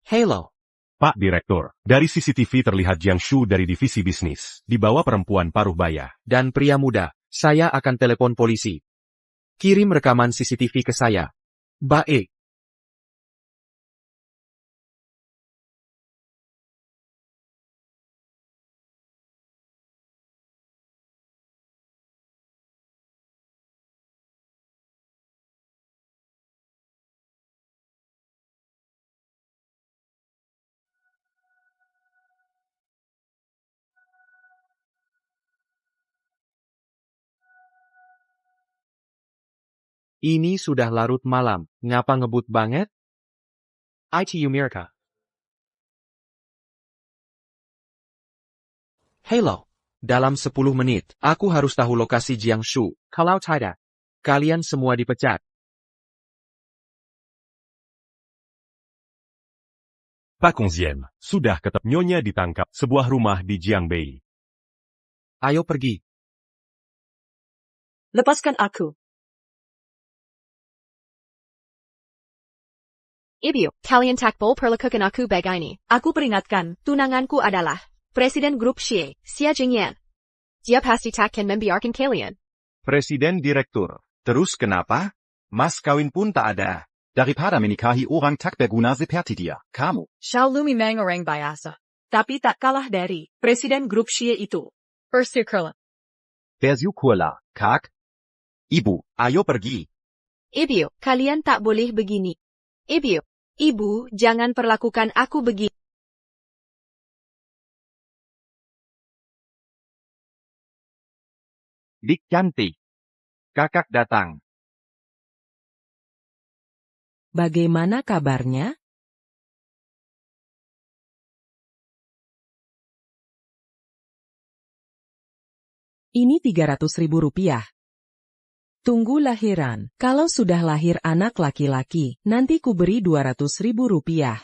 Halo. Pak Direktur, dari CCTV terlihat Jiang Shu dari divisi bisnis, dibawa perempuan paruh baya. Dan pria muda, saya akan telepon polisi. Kirim rekaman CCTV ke saya. Baik. Ini sudah larut malam, ngapa ngebut banget? ITU Mirka. Halo. Dalam 10 menit, aku harus tahu lokasi Jiang Shu. Kalau tidak, kalian semua dipecat. Pak 11, sudah ketep Nyonya ditangkap sebuah rumah di Jiangbei. Ayo pergi. Lepaskan aku. Ibu, kalian tak boleh perlakukan aku begini. Aku peringatkan, Tunanganku adalah Presiden Grup Xie, Xia Jingyan. Dia pasti takkan membiarkan kalian. Presiden Direktur. Terus kenapa? Mas kawin pun tak ada. Daripada menikahi orang tak berguna seperti dia, kamu. Xiaolu memang orang biasa. Tapi tak kalah dari Presiden Grup Xie itu. Bersyukurlah. Bersyukurlah, Kak. Ibu, ayo pergi. Ibu, kalian tak boleh begini. Ibu, jangan perlakukan aku begini. Dik cantik. Kakak datang. Bagaimana kabarnya? Ini 300.000 rupiah. Tunggu lahiran. Kalau sudah lahir anak laki-laki, nanti ku beri 200.000 rupiah.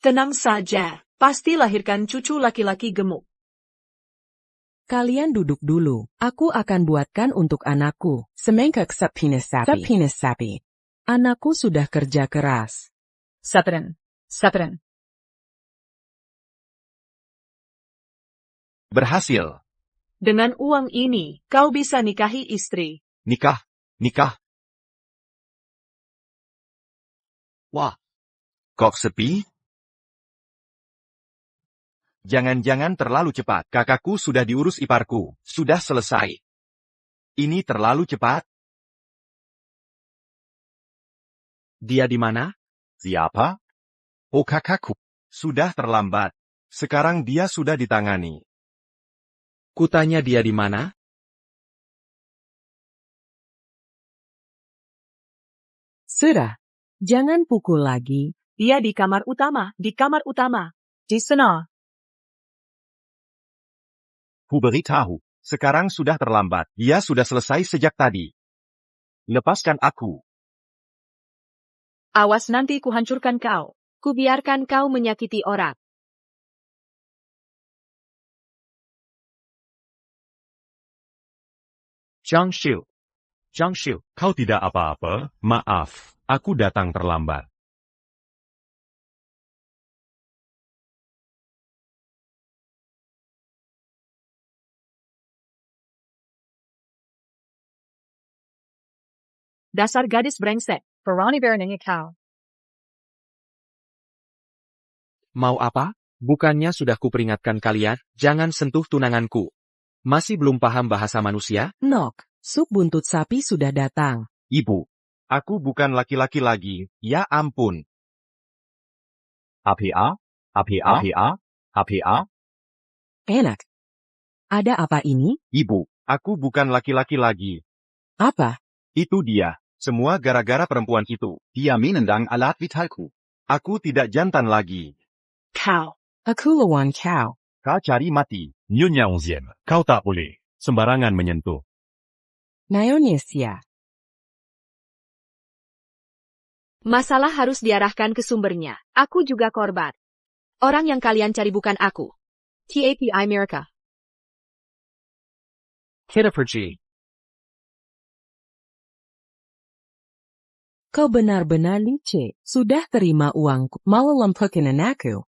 Tenang saja, pasti lahirkan cucu laki-laki gemuk. Kalian duduk dulu. Aku akan buatkan untuk anakku. Semengkak sepenis sapi. Anakku sudah kerja keras. Sapren. Berhasil. Dengan uang ini, kau bisa nikahi istri. Nikah. Wah. Kok sepi? Jangan-jangan terlalu cepat. Kakakku sudah diurus iparku. Sudah selesai. Ini terlalu cepat. Dia di mana? Siapa? Oh, kakakku. Sudah terlambat. Sekarang dia sudah ditangani. Kutanya dia di mana? Sudah. Jangan pukul lagi. Dia di kamar utama. Di sana. Ku beritahu. Sekarang sudah terlambat. Dia sudah selesai sejak tadi. Lepaskan aku. Awas nanti ku hancurkan kau. Ku biarkan kau menyakiti orang. Jiang Shu. Kau tidak apa-apa, maaf, aku datang terlambat. Dasar gadis brengsek. Berani beraninya kau. Mau apa? Bukannya sudah kuperingatkan kalian, jangan sentuh tunanganku. Masih belum paham bahasa manusia? Nok, sup buntut sapi sudah datang. Ibu. Aku bukan laki-laki lagi. Ya ampun. APA? APA? Enak. Ada apa ini? Ibu, aku bukan laki-laki lagi. Apa? Itu dia. Semua gara-gara perempuan itu. Dia menendang alat vitalku. Aku tidak jantan lagi. Kau. Aku lawan kau. Kau cari mati. Nyonya 11, kau tak boleh sembarangan menyentuh. Nayonesia. Masalah harus diarahkan ke sumbernya. Aku juga korban. Orang yang kalian cari bukan aku. TAPI America. Kita pergi. Kau benar-benar licik. Sudah terima uangku. Mau lempukin anakku.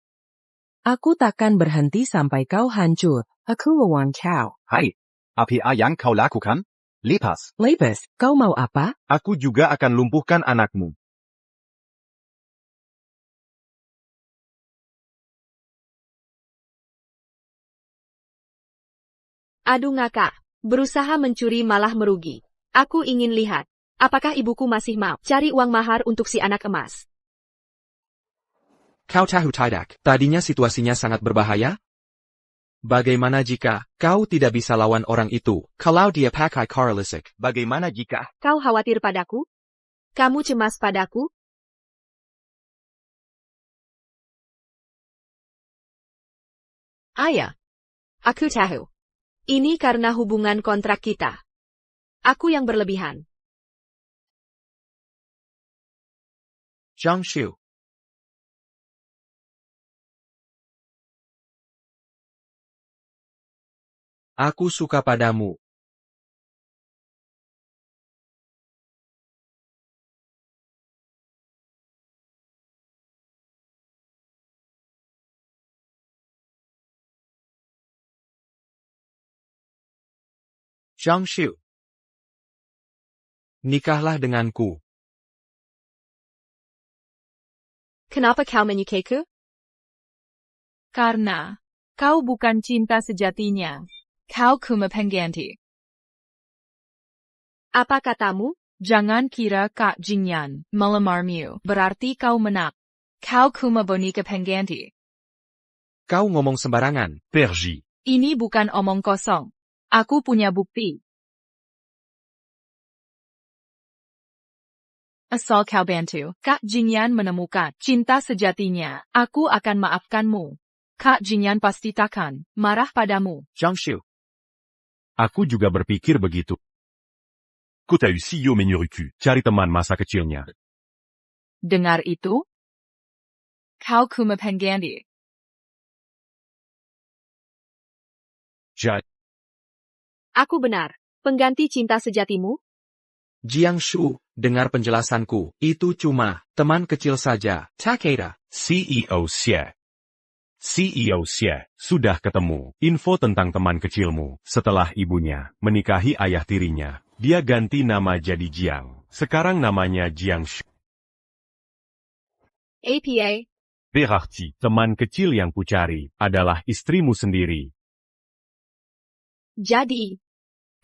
Aku takkan berhenti sampai kau hancur. Aku lawan kau. Hai. APA yang kau lakukan? Lepas. Lepas, kau mau apa? Aku juga akan lumpuhkan anakmu. Aduh ngakak. Berusaha mencuri malah merugi. Aku ingin lihat. Apakah ibuku masih mau cari uang mahar untuk si anak emas? Kau tahu tidak, tadinya situasinya sangat berbahaya? Bagaimana jika kau tidak bisa lawan orang itu, kalau dia pakai Karalisik? Bagaimana jika Kau khawatir padaku? Kamu cemas padaku? Ayah. Aku tahu. Ini karena hubungan kontrak kita. Aku yang berlebihan. Zhang Shu? Aku suka padamu. Zhang Shu. Nikahlah denganku. Kenapa kau menyukaiku? Karena kau bukan cinta sejatinya. Kau cuma pengganti. Apa katamu? Jangan kira Kak Jingyan melamarmu berarti kau menang. Kau cuma boneka pengganti. Kau ngomong sembarangan. Pergi. Ini bukan omong kosong. Aku punya bukti. Asal kau bantu Kak Jingyan menemukan cinta sejatinya, aku akan maafkanmu. Kak Jingyan pasti takkan marah padamu. Zhang Shu. Aku juga berpikir begitu. Ku tahu Siyo menyuruhku cari teman masa kecilnya. Dengar itu? Kau cuma pengganti. Jadi, Aku benar. Pengganti cinta sejatimu? Jiang Shu, dengar penjelasanku. Itu cuma teman kecil saja. Takeda. CEO Xie, sudah ketemu. Info tentang teman kecilmu. Setelah ibunya menikahi ayah tirinya, dia ganti nama jadi Jiang. Sekarang namanya Jiang Shu. APA. Berarti, teman kecil yang kucari adalah istrimu sendiri. Jadi,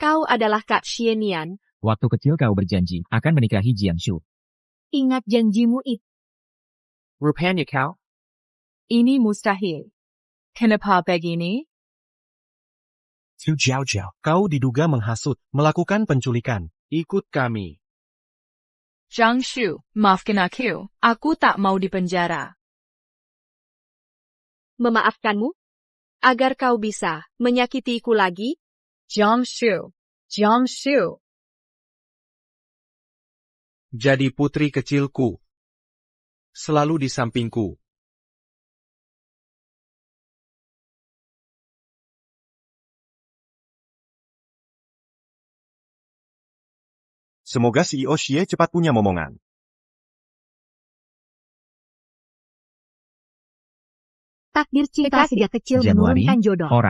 kau adalah Kak Xienian. Waktu kecil kau berjanji akan menikahi Jiang Shu. Ingat janjimu itu. Rupanya kau? Ini mustahil. Kenapa begini? Su Jiao Jiao, kau diduga menghasut, melakukan penculikan. Ikut kami. Zhang Shu, maafkan aku tak mau dipenjara. Memaafkanmu? Agar kau bisa menyakitiku lagi? Zhang Shu. Jadi putri kecilku. Selalu di sampingku. Semoga CEO Xie cepat punya momongan. Takdir cinta sejak kecil Januari, menurunkan jodoh. orang